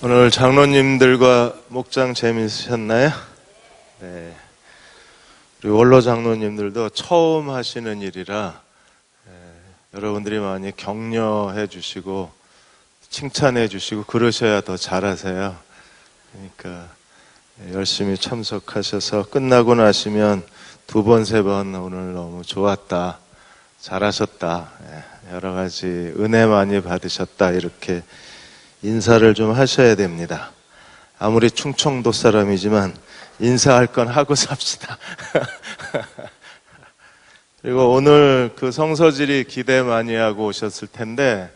오늘 장로님들과 목장 재미있으셨나요? 네. 우리 원로 장로님들도 처음 하시는 일이라 여러분들이 많이 격려해 주시고 칭찬해 주시고 그러셔야 더 잘하세요. 그러니까 열심히 참석하셔서 끝나고 나시면 두 번, 세 번 오늘 너무 좋았다, 잘하셨다, 여러 가지 은혜 많이 받으셨다 이렇게 인사를 좀 하셔야 됩니다. 아무리 충청도 사람이지만 인사할 건 하고 삽시다. 그리고 오늘 그 성서질이 기대 많이 하고 오셨을 텐데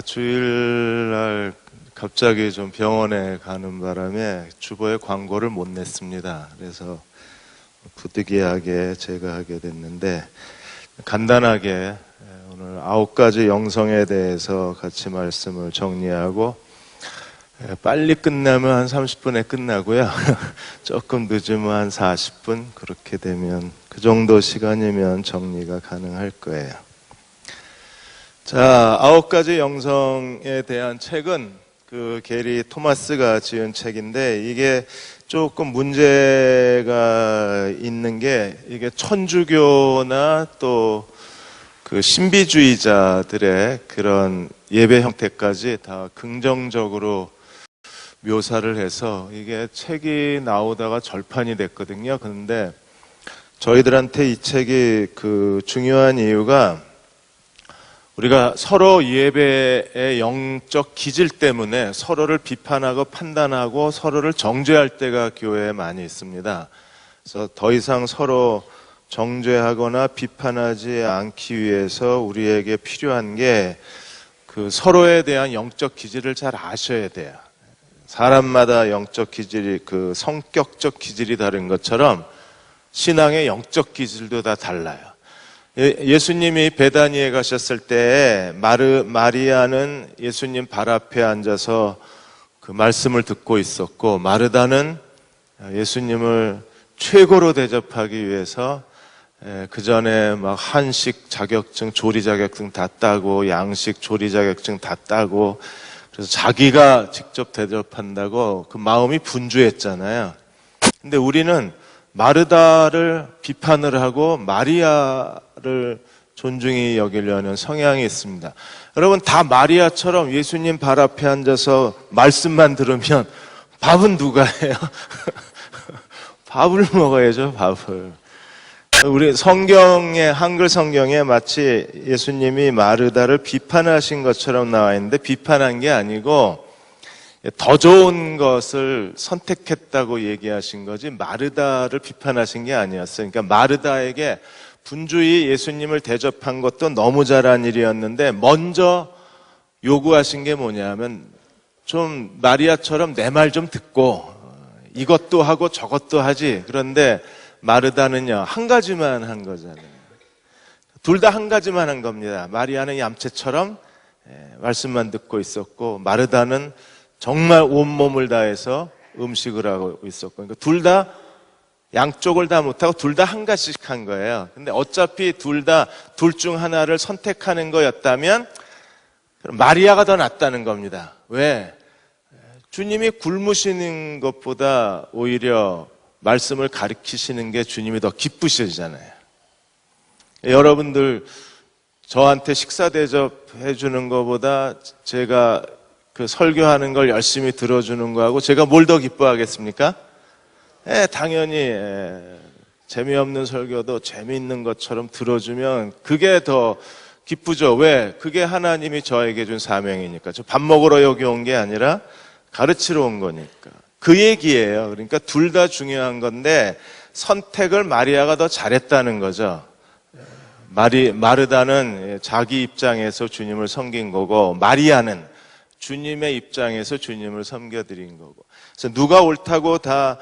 주일날 갑자기 좀 병원에 가는 바람에 주보에 광고를 못 냈습니다. 그래서 부득이하게 제가 하게 됐는데 간단하게 오늘 9가지 영성에 대해서 같이 말씀을 정리하고 빨리 끝나면 한 30분에 끝나고요. 조금 늦으면 한 40분 그렇게 되면 그 정도 시간이면 정리가 가능할 거예요. 자, 9가지 영성에 대한 책은 그 게리 토마스가 지은 책인데 이게 조금 문제가 있는 게 이게 천주교나 또 그 신비주의자들의 그런 예배 형태까지 다 긍정적으로 묘사를 해서 이게 책이 나오다가 절판이 됐거든요. 그런데 저희들한테 이 책이 그 중요한 이유가 우리가 서로 예배의 영적 기질 때문에 서로를 비판하고 판단하고 서로를 정죄할 때가 교회에 많이 있습니다. 그래서 더 이상 서로 정죄하거나 비판하지 않기 위해서 우리에게 필요한 게 그 서로에 대한 영적 기질을 잘 아셔야 돼요. 사람마다 영적 기질이 그 성격적 기질이 다른 것처럼 신앙의 영적 기질도 다 달라요. 예수님이 베다니에 가셨을 때 마리아는 예수님 발 앞에 앉아서 그 말씀을 듣고 있었고 마르다는 예수님을 최고로 대접하기 위해서 그 전에 막 한식 자격증, 조리 자격증 다 따고 양식 조리 자격증 다 따고 그래서 자기가 직접 대접한다고 그 마음이 분주했잖아요. 근데 우리는 마르다를 비판을 하고 마리아를 존중히 여기려는 성향이 있습니다. 여러분 다 마리아처럼 예수님 발 앞에 앉아서 말씀만 들으면 밥은 누가 해요? 밥을 먹어야죠, 밥을. 우리 성경에, 한글 성경에 마치 예수님이 마르다를 비판하신 것처럼 나와 있는데 비판한 게 아니고 더 좋은 것을 선택했다고 얘기하신 거지 마르다를 비판하신 게 아니었어요. 그러니까 마르다에게 분주히 예수님을 대접한 것도 너무 잘한 일이었는데 먼저 요구하신 게 뭐냐면 좀 마리아처럼 내 말 좀 듣고 이것도 하고 저것도 하지. 그런데 마르다는요 한 가지만 한 거잖아요. 둘 다 한 가지만 한 겁니다. 마리아는 얌체처럼 말씀만 듣고 있었고 마르다는 정말 온몸을 다해서 음식을 하고 있었고 그러니까 둘 다 양쪽을 다 못하고 둘 다 한 가지씩 한 거예요. 근데 어차피 둘 중 하나를 선택하는 거였다면 마리아가 더 낫다는 겁니다. 왜? 주님이 굶으시는 것보다 오히려 말씀을 가르치시는 게 주님이 더 기쁘시잖아요. 여러분들 저한테 식사 대접해 주는 것보다 제가 그 설교하는 걸 열심히 들어주는 거하고 제가 뭘 더 기뻐하겠습니까? 당연히 재미없는 설교도 재미있는 것처럼 들어주면 그게 더 기쁘죠. 왜? 그게 하나님이 저에게 준 사명이니까. 저 밥 먹으러 여기 온 게 아니라 가르치러 온 거니까. 그 얘기예요. 그러니까 둘 다 중요한 건데 선택을 마리아가 더 잘했다는 거죠. 마르다는 자기 입장에서 주님을 섬긴 거고 마리아는 주님의 입장에서 주님을 섬겨드린 거고. 그래서 누가 옳다고 다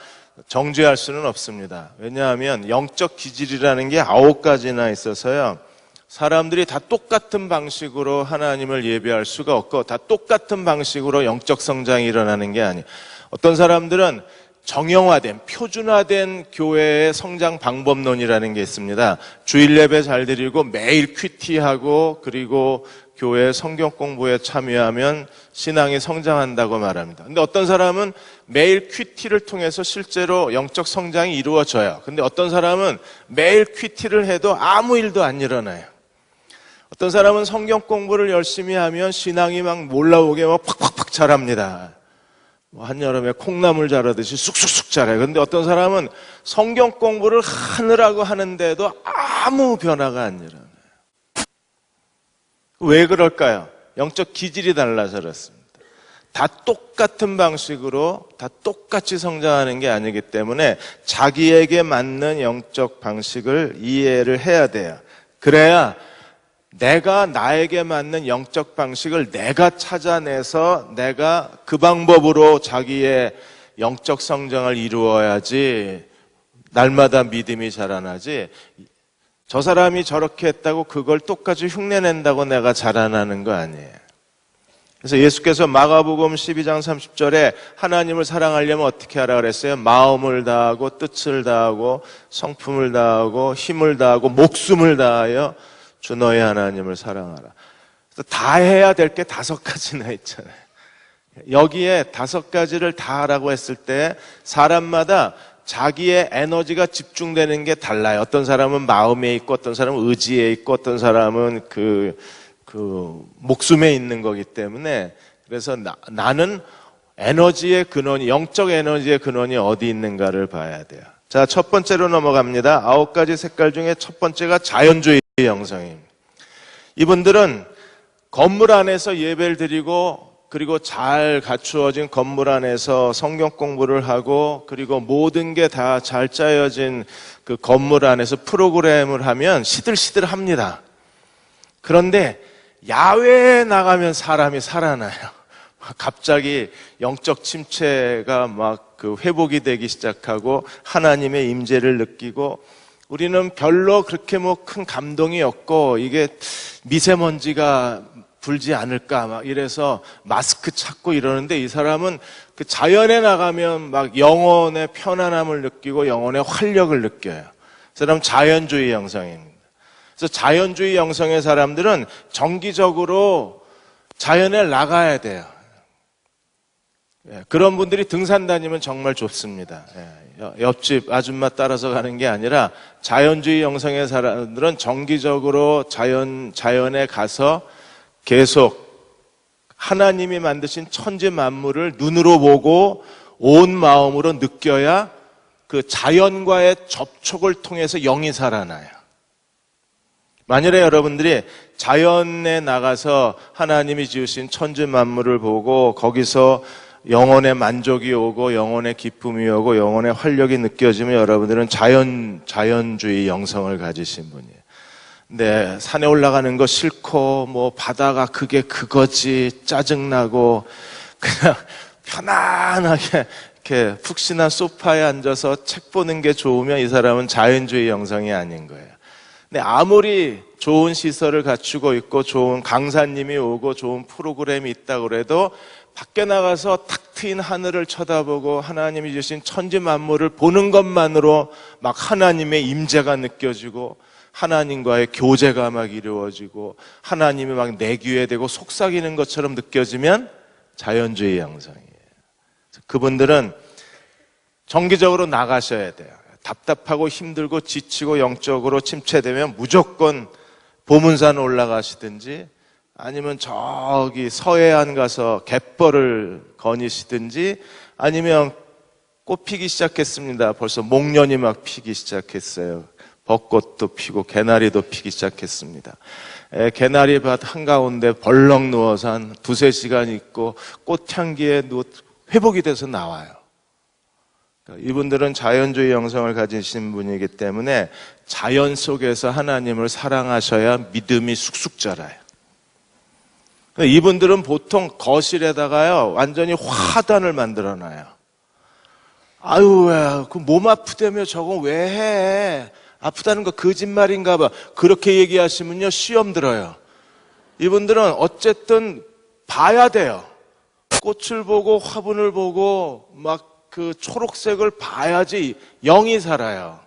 정죄할 수는 없습니다. 왜냐하면 영적 기질이라는 게 9가지나 있어서요. 사람들이 다 똑같은 방식으로 하나님을 예배할 수가 없고 다 똑같은 방식으로 영적 성장이 일어나는 게 아니에요. 어떤 사람들은 정형화된, 표준화된 교회의 성장 방법론이라는 게 있습니다. 주일 예배 잘 드리고 매일 큐티하고 그리고 교회 성경 공부에 참여하면 신앙이 성장한다고 말합니다. 근데 어떤 사람은 매일 큐티를 통해서 실제로 영적 성장이 이루어져요. 근데 어떤 사람은 매일 큐티를 해도 아무 일도 안 일어나요. 어떤 사람은 성경 공부를 열심히 하면 신앙이 막 올라오게 막 팍팍팍 자랍니다. 한여름에 콩나물 자라듯이 쑥쑥쑥 자라요. 근데 어떤 사람은 성경 공부를 하느라고 하는데도 아무 변화가 안 일어나요. 왜 그럴까요? 영적 기질이 달라서 그렇습니다. 다 똑같은 방식으로 다 똑같이 성장하는 게 아니기 때문에 자기에게 맞는 영적 방식을 이해를 해야 돼요. 그래야 내가 나에게 맞는 영적 방식을 내가 찾아내서 내가 그 방법으로 자기의 영적 성장을 이루어야지 날마다 믿음이 자라나지, 저 사람이 저렇게 했다고 그걸 똑같이 흉내낸다고 내가 자라나는 거 아니에요. 그래서 예수께서 마가복음 12장 30절에 하나님을 사랑하려면 어떻게 하라 그랬어요? 마음을 다하고 뜻을 다하고 성품을 다하고 힘을 다하고 목숨을 다하여 주 너의 하나님을 사랑하라. 그래서 다 해야 될 게 5가지나 있잖아요. 여기에 5가지를 다 하라고 했을 때 사람마다 자기의 에너지가 집중되는 게 달라요. 어떤 사람은 마음에 있고 어떤 사람은 의지에 있고 어떤 사람은 그 목숨에 있는 거기 때문에, 그래서 나는 에너지의 근원이, 영적 에너지의 근원이 어디 있는가를 봐야 돼요. 자, 첫 번째로 넘어갑니다. 9가지 색깔 중에 첫 번째가 자연주의 영성입니다. 이분들은 건물 안에서 예배를 드리고 그리고 잘 갖추어진 건물 안에서 성경 공부를 하고 그리고 모든 게 다 잘 짜여진 그 건물 안에서 프로그램을 하면 시들시들합니다. 그런데 야외에 나가면 사람이 살아나요. 갑자기 영적 침체가 막 그 회복이 되기 시작하고 하나님의 임재를 느끼고, 우리는 별로 그렇게 뭐 큰 감동이 없고 이게 미세먼지가 불지 않을까 막 이래서 마스크 찾고 이러는데, 이 사람은 그 자연에 나가면 막 영혼의 편안함을 느끼고 영혼의 활력을 느껴요. 그 사람은 자연주의 영성입니다. 그래서 자연주의 영성의 사람들은 정기적으로 자연에 나가야 돼요. 그런 분들이 등산 다니면 정말 좋습니다. 옆집 아줌마 따라서 가는 게 아니라 자연주의 영성의 사람들은 정기적으로 자연에 가서 계속 하나님이 만드신 천지 만물을 눈으로 보고 온 마음으로 느껴야 그 자연과의 접촉을 통해서 영이 살아나요. 만일에 여러분들이 자연에 나가서 하나님이 지으신 천지 만물을 보고 거기서 영혼의 만족이 오고 영혼의 기쁨이 오고 영혼의 활력이 느껴지면 여러분들은 자연주의 영성을 가지신 분이에요. 근데 산에 올라가는 거 싫고 뭐 바다가 그게 그거지 짜증나고 그냥 편안하게 이렇게 푹신한 소파에 앉아서 책 보는 게 좋으면 이 사람은 자연주의 영성이 아닌 거예요. 근데 아무리 좋은 시설을 갖추고 있고 좋은 강사님이 오고 좋은 프로그램이 있다고 그래도 밖에 나가서 탁 트인 하늘을 쳐다보고 하나님이 주신 천지 만물을 보는 것만으로 막 하나님의 임재가 느껴지고 하나님과의 교제가 막 이루어지고 하나님이 막 내귀에 대고 속삭이는 것처럼 느껴지면 자연주의 영성이에요. 그분들은 정기적으로 나가셔야 돼요. 답답하고 힘들고 지치고 영적으로 침체되면 무조건 보문산 올라가시든지 아니면 저기 서해안 가서 갯벌을 거니시든지 아니면 꽃 피기 시작했습니다. 벌써 목련이 막 피기 시작했어요. 벚꽃도 피고 개나리도 피기 시작했습니다. 개나리밭 한가운데 벌렁 누워서 한 2-3시간 있고 꽃향기에 회복이 돼서 나와요. 이분들은 자연주의 영성을 가지신 분이기 때문에 자연 속에서 하나님을 사랑하셔야 믿음이 쑥쑥 자라요. 이분들은 보통 거실에다가요 완전히 화단을 만들어놔요. 아유, 왜 그 몸 아프다며 저건 왜 해? 아프다는 거 거짓말인가 봐. 그렇게 얘기하시면요 시험 들어요. 이분들은 어쨌든 봐야 돼요. 꽃을 보고 화분을 보고 막 그 초록색을 봐야지 영이 살아요.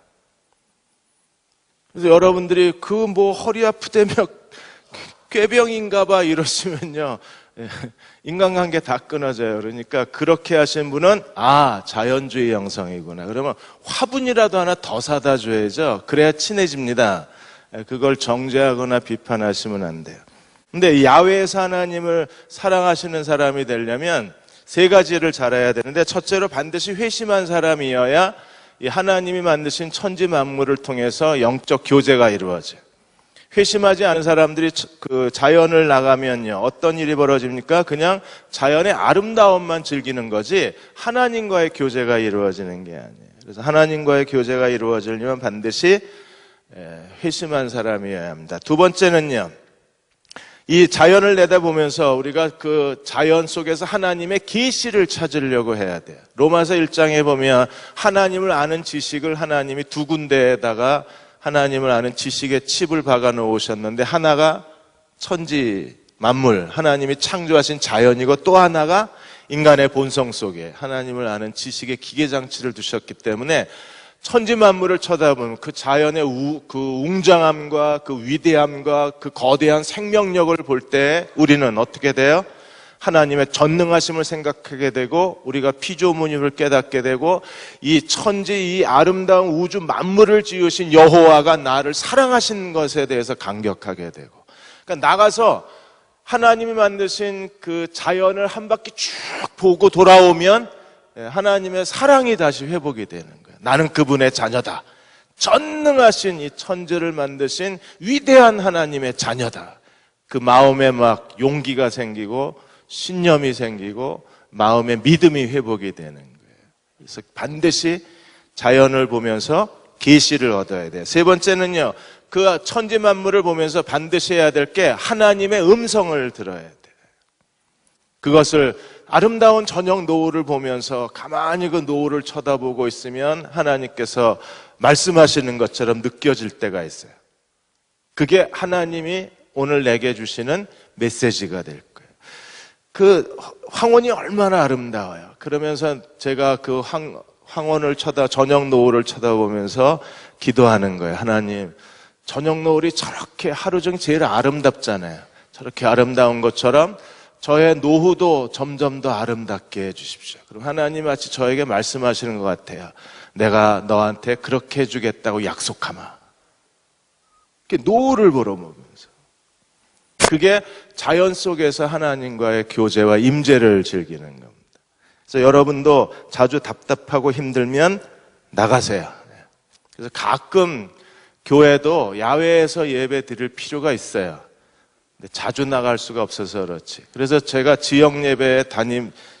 그래서 여러분들이 그 뭐 허리 아프다며 꾀병인가 봐 이러시면요, 인간관계 다 끊어져요. 그러니까 그렇게 하신 분은 자연주의 영성이구나. 그러면 화분이라도 하나 더 사다 줘야죠. 그래야 친해집니다. 그걸 정죄하거나 비판하시면 안 돼요. 근데 야외에서 하나님을 사랑하시는 사람이 되려면 세 가지를 잘해야 되는데, 첫째로 반드시 회심한 사람이어야 이 하나님이 만드신 천지 만물을 통해서 영적 교제가 이루어져요. 회심하지 않은 사람들이 그 자연을 나가면요, 어떤 일이 벌어집니까? 그냥 자연의 아름다움만 즐기는 거지 하나님과의 교제가 이루어지는 게 아니에요. 그래서 하나님과의 교제가 이루어지려면 반드시 회심한 사람이어야 합니다. 두 번째는요, 이 자연을 내다보면서 우리가 그 자연 속에서 하나님의 계시를 찾으려고 해야 돼요. 로마서 1장에 보면 하나님을 아는 지식을 하나님이 두 군데에다가 하나님을 아는 지식의 칩을 박아 놓으셨는데, 하나가 천지 만물, 하나님이 창조하신 자연이고, 또 하나가 인간의 본성 속에 하나님을 아는 지식의 기계장치를 두셨기 때문에 천지 만물을 쳐다보면 그 자연의 그 웅장함과 그 위대함과 그 거대한 생명력을 볼 때 우리는 어떻게 돼요? 하나님의 전능하심을 생각하게 되고, 우리가 피조물임을 깨닫게 되고, 이 천지, 이 아름다운 우주 만물을 지으신 여호와가 나를 사랑하신 것에 대해서 감격하게 되고, 그러니까 나가서 하나님이 만드신 그 자연을 한 바퀴 쭉 보고 돌아오면 하나님의 사랑이 다시 회복이 되는 거예요. 나는 그분의 자녀다. 전능하신 이 천지를 만드신 위대한 하나님의 자녀다. 그 마음에 막 용기가 생기고 신념이 생기고 마음의 믿음이 회복이 되는 거예요. 그래서 반드시 자연을 보면서 계시를 얻어야 돼요. 세 번째는요, 그 천지 만물을 보면서 반드시 해야 될 게 하나님의 음성을 들어야 돼요. 그것을 아름다운 저녁 노을을 보면서 가만히 그 노을을 쳐다보고 있으면 하나님께서 말씀하시는 것처럼 느껴질 때가 있어요. 그게 하나님이 오늘 내게 주시는 메시지가 될 거예요. 그 황혼이 얼마나 아름다워요. 그러면서 제가 그 황혼을 저녁 노을을 쳐다보면서 기도하는 거예요. 하나님, 저녁 노을이 저렇게 하루 종일 제일 아름답잖아요. 저렇게 아름다운 것처럼 저의 노후도 점점 더 아름답게 해주십시오. 그럼 하나님 마치 저에게 말씀하시는 것 같아요. 내가 너한테 그렇게 해주겠다고 약속하마. 노을을 보러 보면서. 그게 자연 속에서 하나님과의 교제와 임재를 즐기는 겁니다. 그래서 여러분도 자주 답답하고 힘들면 나가세요. 그래서 가끔 교회도 야외에서 예배 드릴 필요가 있어요. 근데 자주 나갈 수가 없어서 그렇지. 그래서 제가 지역예배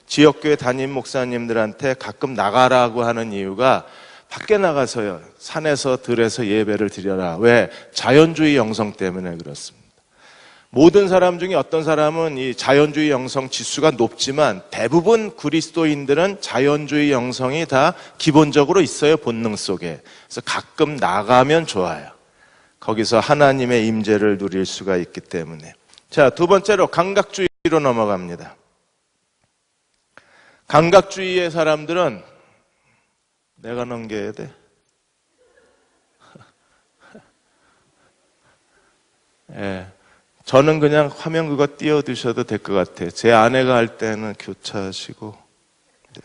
지역교회 담임 목사님들한테 가끔 나가라고 하는 이유가, 밖에 나가서요, 산에서 들에서 예배를 드려라. 왜? 자연주의 영성 때문에 그렇습니다. 모든 사람 중에 어떤 사람은 이 자연주의 영성 지수가 높지만 대부분 그리스도인들은 자연주의 영성이 다 기본적으로 있어요, 본능 속에. 그래서 가끔 나가면 좋아요. 거기서 하나님의 임재를 누릴 수가 있기 때문에. 자, 두 번째로 감각주의로 넘어갑니다. 감각주의의 사람들은 내가 넘겨야 돼. 예. 저는 그냥 화면 그거 띄워두셔도 될 것 같아요. 제 아내가 할 때는 교차하시고. 네.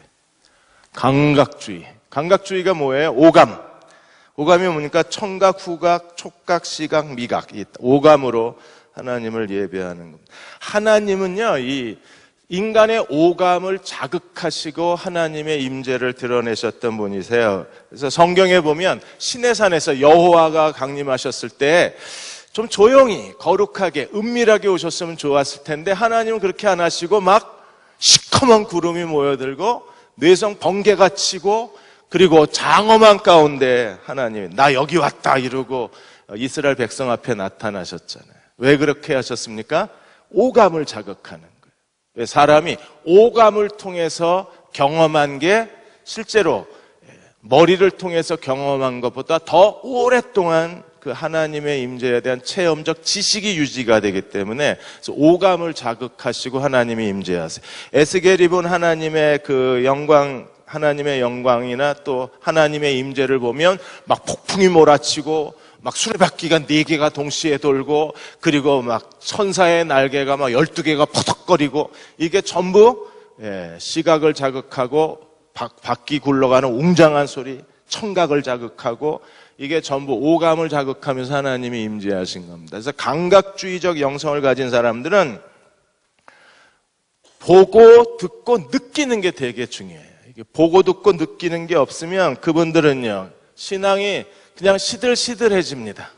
감각주의. 감각주의가 뭐예요? 오감. 오감이 뭡니까? 청각, 후각, 촉각, 시각, 미각. 이 오감으로 하나님을 예배하는 겁니다. 하나님은요, 이 인간의 오감을 자극하시고 하나님의 임재를 드러내셨던 분이세요. 그래서 성경에 보면 시내산에서 여호와가 강림하셨을 때 좀 조용히, 거룩하게, 은밀하게 오셨으면 좋았을 텐데, 하나님은 그렇게 안 하시고 막 시커먼 구름이 모여들고 뇌성 번개가 치고, 그리고 장엄한 가운데 하나님이 나 여기 왔다 이러고 이스라엘 백성 앞에 나타나셨잖아요. 왜 그렇게 하셨습니까? 오감을 자극하는 거예요. 왜? 사람이 오감을 통해서 경험한 게 실제로 머리를 통해서 경험한 것보다 더 오랫동안 그 하나님의 임재에 대한 체험적 지식이 유지가 되기 때문에 오감을 자극하시고 하나님이 임재하세요. 에스겔이 본 하나님의 그 영광, 하나님의 영광이나 또 하나님의 임재를 보면 막 폭풍이 몰아치고 막 수레바퀴가 4개가 동시에 돌고, 그리고 막 천사의 날개가 막 12개가 퍼덕거리고, 이게 전부 시각을 자극하고 바퀴 굴러가는 웅장한 소리, 청각을 자극하고, 이게 전부 오감을 자극하면서 하나님이 임재하신 겁니다. 그래서 감각주의적 영성을 가진 사람들은 보고 듣고 느끼는 게 되게 중요해요. 이게 보고 듣고 느끼는 게 없으면 그분들은요, 신앙이 그냥 시들시들해집니다.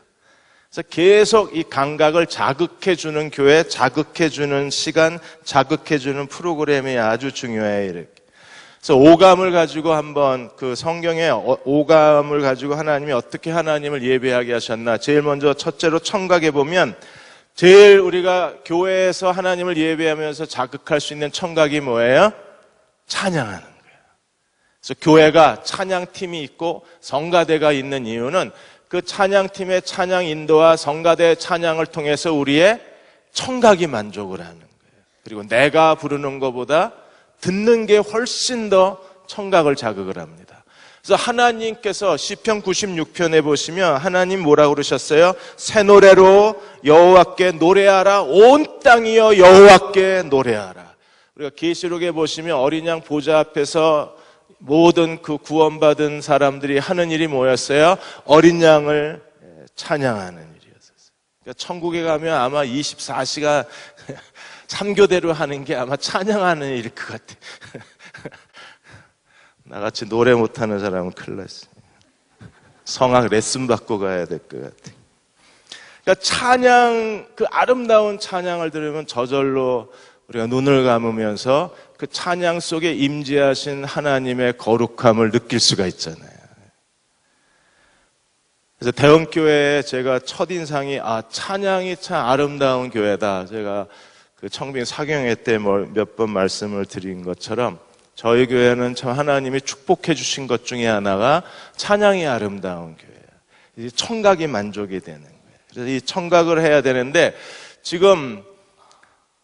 그래서 계속 이 감각을 자극해주는 교회, 자극해주는 시간, 자극해주는 프로그램이 아주 중요해요. 이렇게. 그래서 오감을 가지고 한번 그 성경에 오감을 가지고 하나님이 어떻게 하나님을 예배하게 하셨나. 제일 먼저 첫째로 청각에 보면 제일 우리가 교회에서 하나님을 예배하면서 자극할 수 있는 청각이 뭐예요? 찬양하는 거예요. 그래서 교회가 찬양팀이 있고 성가대가 있는 이유는 그 찬양팀의 찬양 인도와 성가대의 찬양을 통해서 우리의 청각이 만족을 하는 거예요. 그리고 내가 부르는 것보다 듣는 게 훨씬 더 청각을 자극을 합니다. 그래서 하나님께서 시편 96편에 보시면 하나님 뭐라고 그러셨어요? 새 노래로 여호와께 노래하라. 온 땅이여 여호와께 노래하라. 우리가 계시록에 보시면 어린 양 보좌 앞에서 모든 그 구원받은 사람들이 하는 일이 뭐였어요? 어린 양을 찬양하는 일이었어요. 그러니까 천국에 가면 아마 24시간 3교대로 하는 게 아마 찬양하는 일일 것 같아. 나같이 노래 못하는 사람은 큰일 났어. 성악 레슨 받고 가야 될 것 같아. 그러니까 찬양, 그 아름다운 찬양을 들으면 저절로 우리가 눈을 감으면서 그 찬양 속에 임재하신 하나님의 거룩함을 느낄 수가 있잖아요. 그래서 대원교회에 제가 첫인상이 찬양이 참 아름다운 교회다. 제가 그 청빙 사경회 때 몇 번 말씀을 드린 것처럼 저희 교회는 참 하나님이 축복해 주신 것 중에 하나가 찬양이 아름다운 교회예요. 청각이 만족이 되는 거예요. 그래서 이 청각을 해야 되는데 지금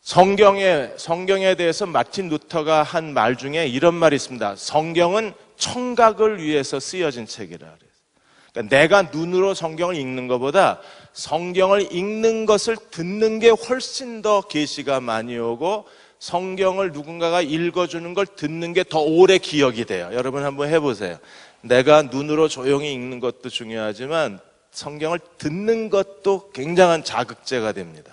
성경에 대해서 마틴 루터가 한 말 중에 이런 말이 있습니다. 성경은 청각을 위해서 쓰여진 책이라 그래요. 그러니까 내가 눈으로 성경을 읽는 것보다 성경을 읽는 것을 듣는 게 훨씬 더 계시가 많이 오고 성경을 누군가가 읽어주는 걸 듣는 게 더 오래 기억이 돼요. 여러분 한번 해보세요. 내가 눈으로 조용히 읽는 것도 중요하지만 성경을 듣는 것도 굉장한 자극제가 됩니다.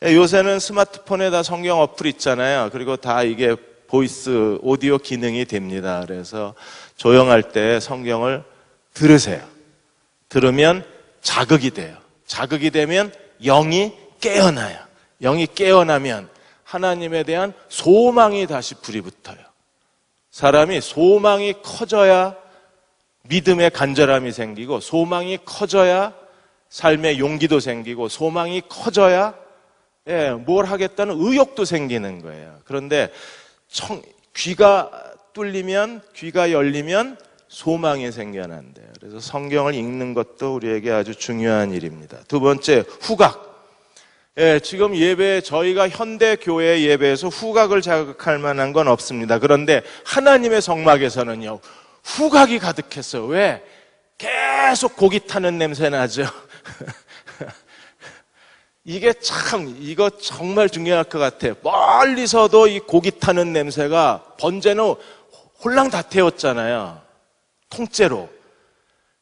요새는 스마트폰에 다 성경 어플 있잖아요. 그리고 다 이게 보이스, 오디오 기능이 됩니다. 그래서 조용할 때 성경을 들으세요. 들으면 자극이 돼요. 자극이 되면 영이 깨어나요. 영이 깨어나면 하나님에 대한 소망이 다시 불이 붙어요. 사람이 소망이 커져야 믿음의 간절함이 생기고 소망이 커져야 삶의 용기도 생기고 소망이 커져야 뭘 하겠다는 의욕도 생기는 거예요. 그런데 귀가 뚫리면, 귀가 열리면 소망이 생겨난대요. 그래서 성경을 읽는 것도 우리에게 아주 중요한 일입니다. 두 번째, 후각. 지금 예배, 저희가 현대 교회 예배에서 후각을 자극할 만한 건 없습니다. 그런데 하나님의 성막에서는요, 후각이 가득했어요. 왜? 계속 고기 타는 냄새 나죠. 이거 정말 중요할 것 같아요. 멀리서도 이 고기 타는 냄새가 번제는 홀랑 다 태웠잖아요. 통째로.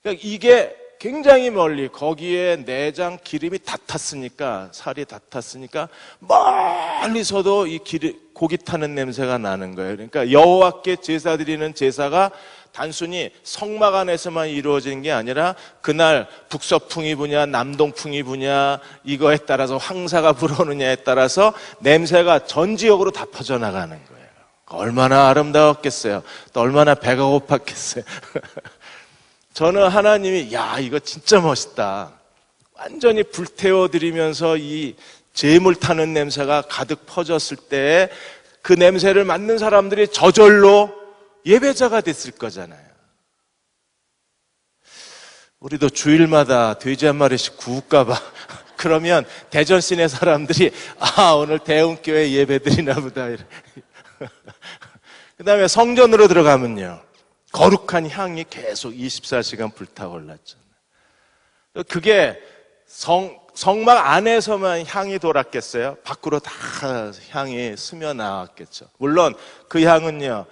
그러니까 이게 굉장히 멀리 거기에 내장 기름이 다 탔으니까 살이 다 탔으니까 멀리서도 이 고기 타는 냄새가 나는 거예요. 그러니까 여호와께 제사 드리는 제사가 단순히 성막 안에서만 이루어지는 게 아니라 그날 북서풍이 부냐 남동풍이 부냐 이거에 따라서 황사가 불어오느냐에 따라서 냄새가 전 지역으로 다 퍼져나가는 거예요. 얼마나 아름다웠겠어요. 또 얼마나 배가 고팠겠어요. 저는 하나님이 이거 진짜 멋있다. 완전히 불태워드리면서 이 재물 타는 냄새가 가득 퍼졌을 때 그 냄새를 맡는 사람들이 저절로 예배자가 됐을 거잖아요. 우리도 주일마다 돼지 한 마리씩 구울까 봐. 그러면 대전 시내 사람들이 오늘 대웅교회 예배드리나 보다. 그 다음에 성전으로 들어가면요, 거룩한 향이 계속 24시간 불타올랐잖아요. 그게 성막 안에서만 향이 돌았겠어요? 밖으로 다 향이 스며 나왔겠죠. 물론 그 향은요,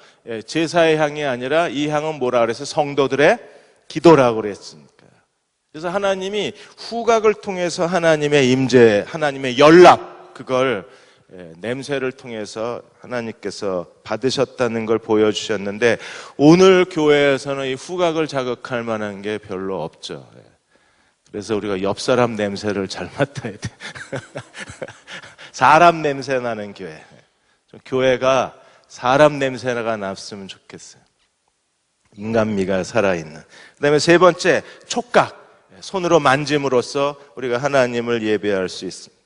제사의 향이 아니라 이 향은 뭐라 그랬어요? 성도들의 기도라고 그랬으니까. 그래서 하나님이 후각을 통해서 하나님의 임재, 하나님의 연락, 그걸 냄새를 통해서 하나님께서 받으셨다는 걸 보여주셨는데, 오늘 교회에서는 이 후각을 자극할 만한 게 별로 없죠. 그래서 우리가 옆 사람 냄새를 잘 맡아야 돼. 사람 냄새 나는 교회. 좀 교회가 사람 냄새가 났으면 좋겠어요. 인간미가 살아있는. 그 다음에 세 번째, 촉각. 손으로 만짐으로써 우리가 하나님을 예배할 수 있습니다.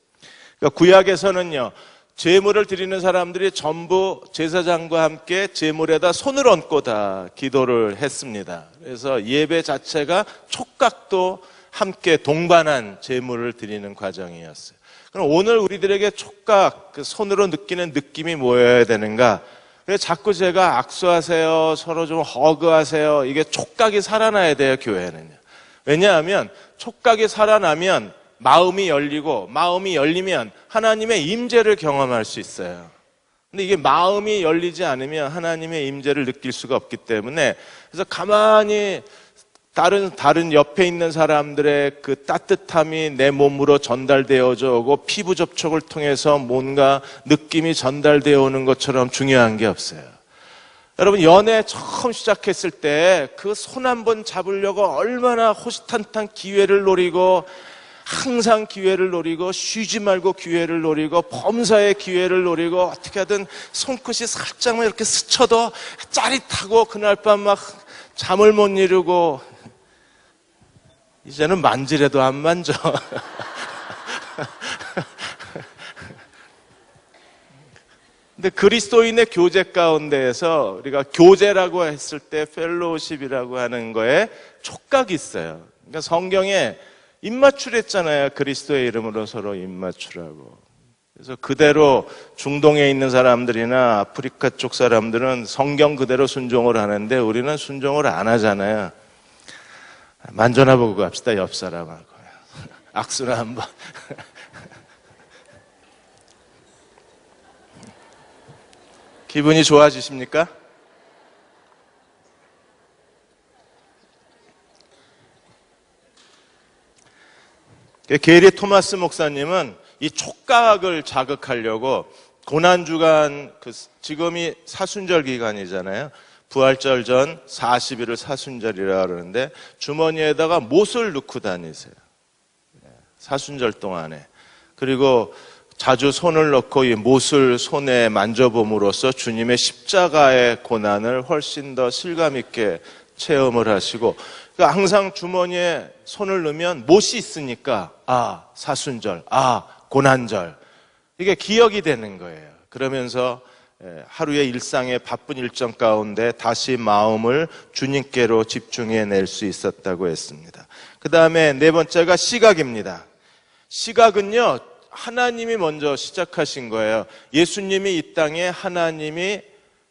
그러니까 구약에서는요, 제물을 드리는 사람들이 전부 제사장과 함께 제물에다 손을 얹고 다 기도를 했습니다. 그래서 예배 자체가 촉각도 함께 동반한 제물을 드리는 과정이었어요. 그럼 오늘 우리들에게 촉각, 그 손으로 느끼는 느낌이 뭐여야 되는가? 그래서 자꾸 제가 악수하세요, 서로 좀 허그하세요, 이게 촉각이 살아나야 돼요, 교회는요. 왜냐하면 촉각이 살아나면 마음이 열리고, 마음이 열리면 하나님의 임재를 경험할 수 있어요. 근데 이게 마음이 열리지 않으면 하나님의 임재를 느낄 수가 없기 때문에, 그래서 가만히 다른 옆에 있는 사람들의 그 따뜻함이 내 몸으로 전달되어져 오고 피부 접촉을 통해서 뭔가 느낌이 전달되어 오는 것처럼 중요한 게 없어요. 여러분, 연애 처음 시작했을 때 그 손 한번 잡으려고 얼마나 호시탄탄 기회를 노리고, 항상 기회를 노리고, 쉬지 말고 기회를 노리고, 범사의 기회를 노리고, 어떻게 하든 손끝이 살짝만 이렇게 스쳐도 짜릿하고, 그날 밤 막 잠을 못 이루고, 이제는 만지래도 안 만져. 근데 그리스도인의 교제 가운데에서 우리가 교제라고 했을 때 펠로우십이라고 하는 거에 촉각이 있어요. 그러니까 성경에 입맞추랬잖아요. 그리스도의 이름으로 서로 입맞추라고. 그래서 그대로 중동에 있는 사람들이나 아프리카 쪽 사람들은 성경 그대로 순종을 하는데 우리는 순종을 안 하잖아요. 만져나 보고 갑시다, 옆 사람하고. 악수나 한번. 기분이 좋아지십니까? 게리 토마스 목사님은 이 촉각을 자극하려고 고난주간, 지금이 사순절 기간이잖아요. 부활절 전 40일을 사순절이라 그러는데 주머니에다가 못을 넣고 다니세요. 사순절 동안에. 그리고 자주 손을 넣고 이 못을 손에 만져봄으로써 주님의 십자가의 고난을 훨씬 더 실감 있게 체험을 하시고, 그러니까 항상 주머니에 손을 넣으면 못이 있으니까 사순절, 고난절, 이게 기억이 되는 거예요. 그러면서 하루의 일상의 바쁜 일정 가운데 다시 마음을 주님께로 집중해낼 수 있었다고 했습니다. 그 다음에 네 번째가 시각입니다. 시각은요, 하나님이 먼저 시작하신 거예요. 예수님이 이 땅에 하나님이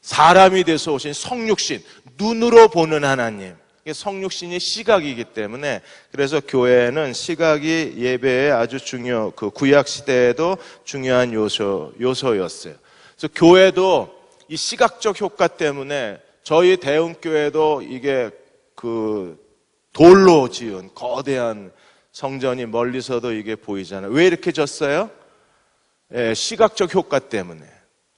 사람이 돼서 오신 성육신, 눈으로 보는 하나님. 성육신이 시각이기 때문에, 그래서 교회는 시각이 예배에 아주 그 구약 시대에도 중요한 요소였어요. 그래서 교회도 이 시각적 효과 때문에 저희 대흥교회도 이게 그 돌로 지은 거대한 성전이 멀리서도 이게 보이잖아요. 왜 이렇게 졌어요? 시각적 효과 때문에.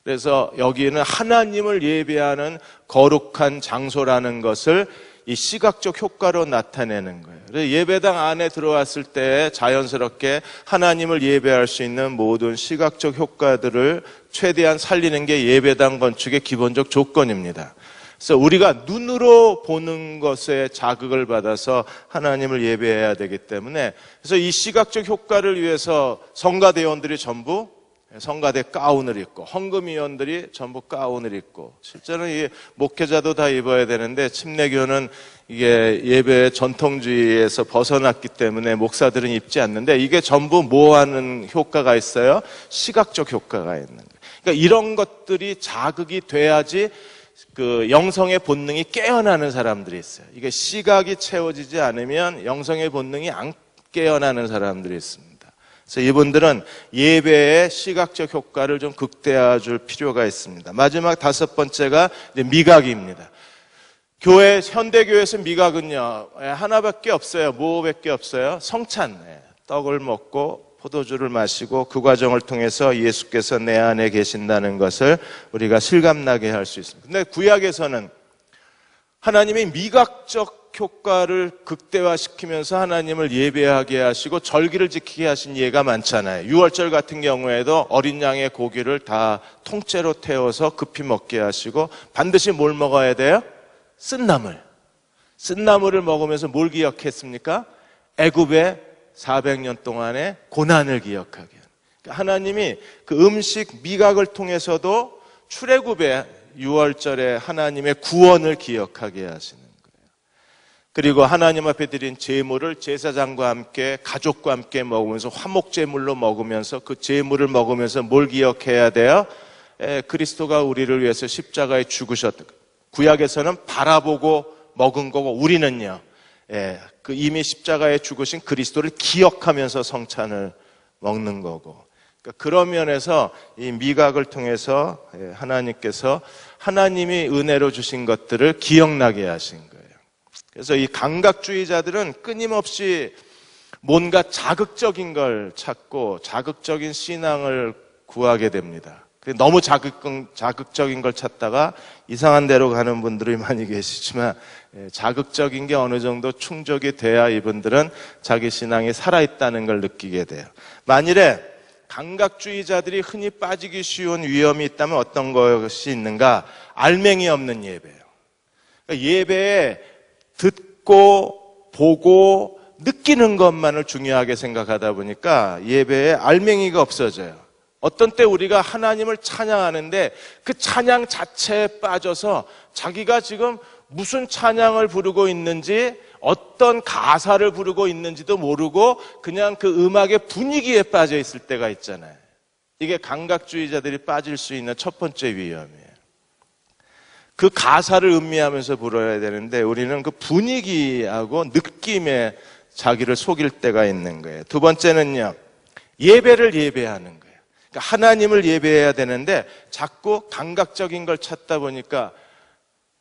그래서 여기는 하나님을 예배하는 거룩한 장소라는 것을 이 시각적 효과로 나타내는 거예요. 그래서 예배당 안에 들어왔을 때 자연스럽게 하나님을 예배할 수 있는 모든 시각적 효과들을 최대한 살리는 게 예배당 건축의 기본적 조건입니다. 그래서 우리가 눈으로 보는 것에 자극을 받아서 하나님을 예배해야 되기 때문에, 그래서 이 시각적 효과를 위해서 성가대원들이 전부 성가대 가운을 입고, 헌금위원들이 전부 가운을 입고, 실제로는 이 목회자도 다 입어야 되는데 침례교는 이게 예배 전통주의에서 벗어났기 때문에 목사들은 입지 않는데, 이게 전부 뭐 하는 효과가 있어요? 시각적 효과가 있는 거예요. 그러니까 이런 것들이 자극이 돼야지 그 영성의 본능이 깨어나는 사람들이 있어요. 이게 시각이 채워지지 않으면 영성의 본능이 깨어나는 사람들이 있습니다. 그래서 이분들은 예배의 시각적 효과를 좀 극대화 줄 필요가 있습니다. 마지막 다섯 번째가 미각입니다. 현대교회에서 미각은요, 하나밖에 없어요. 뭐밖에 없어요? 성찬. 떡을 먹고 포도주를 마시고 그 과정을 통해서 예수께서 내 안에 계신다는 것을 우리가 실감나게 할 수 있습니다. 근데 구약에서는 하나님이 미각적 효과를 극대화시키면서 하나님을 예배하게 하시고 절기를 지키게 하신 예가 많잖아요. 유월절 같은 경우에도 어린 양의 고기를 다 통째로 태워서 급히 먹게 하시고 반드시 뭘 먹어야 돼요? 쓴나물. 쓴나물을 먹으면서 뭘 기억했습니까? 애굽의 400년 동안의 고난을 기억하게. 그러니까 하나님이 그 음식 미각을 통해서도 출애굽의 6월절에 하나님의 구원을 기억하게 하시는 거예요. 그리고 하나님 앞에 드린 제물을 제사장과 함께 가족과 함께 먹으면서 화목제물로 먹으면서 그 제물을 먹으면서 뭘 기억해야 돼요? 그리스도가 우리를 위해서 십자가에 죽으셨다. 구약에서는 바라보고 먹은 거고 우리는요, 그 이미 십자가에 죽으신 그리스도를 기억하면서 성찬을 먹는 거고. 그러니까 그런 면에서 이 미각을 통해서 하나님께서 하나님이 은혜로 주신 것들을 기억나게 하신 거예요. 그래서 이 감각주의자들은 끊임없이 뭔가 자극적인 걸 찾고 자극적인 신앙을 구하게 됩니다. 너무 자극적인 걸 찾다가 이상한 데로 가는 분들이 많이 계시지만 자극적인 게 어느 정도 충족이 돼야 이분들은 자기 신앙이 살아있다는 걸 느끼게 돼요. 만일에 감각주의자들이 흔히 빠지기 쉬운 위험이 있다면 어떤 것이 있는가? 알맹이 없는 예배예요. 그러니까 예배에 듣고 보고 느끼는 것만을 중요하게 생각하다 보니까 예배에 알맹이가 없어져요. 어떤 때 우리가 하나님을 찬양하는데 그 찬양 자체에 빠져서 자기가 지금 무슨 찬양을 부르고 있는지 어떤 가사를 부르고 있는지도 모르고 그냥 그 음악의 분위기에 빠져 있을 때가 있잖아요. 이게 감각주의자들이 빠질 수 있는 첫 번째 위험이에요. 그 가사를 음미하면서 불어야 되는데 우리는 그 분위기하고 느낌에 자기를 속일 때가 있는 거예요. 두 번째는요, 예배를 예배하는 거예요. 그러니까 하나님을 예배해야 되는데 자꾸 감각적인 걸 찾다 보니까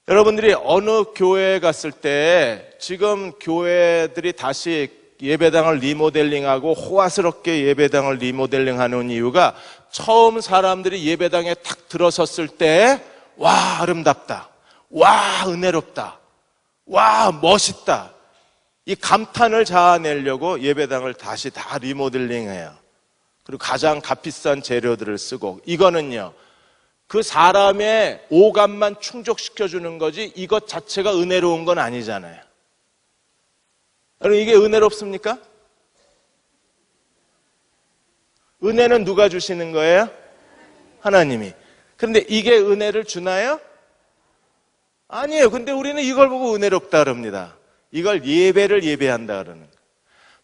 여러분들이 어느 교회에 갔을 때 지금 교회들이 다시 예배당을 리모델링하고 호화스럽게 예배당을 리모델링하는 이유가 처음 사람들이 예배당에 탁 들어섰을 때 와, 아름답다. 와, 은혜롭다. 와, 멋있다. 이 감탄을 자아내려고 예배당을 다시 다 리모델링해요. 그리고 가장 값비싼 재료들을 쓰고, 이거는요, 그 사람의 오감만 충족시켜주는 거지 이것 자체가 은혜로운 건 아니잖아요. 여러분, 이게 은혜롭습니까? 은혜는 누가 주시는 거예요? 하나님이. 그런데 이게 은혜를 주나요? 아니에요. 근데 우리는 이걸 보고 은혜롭다 그럽니다. 이걸 예배를 예배한다 그러는 거예요.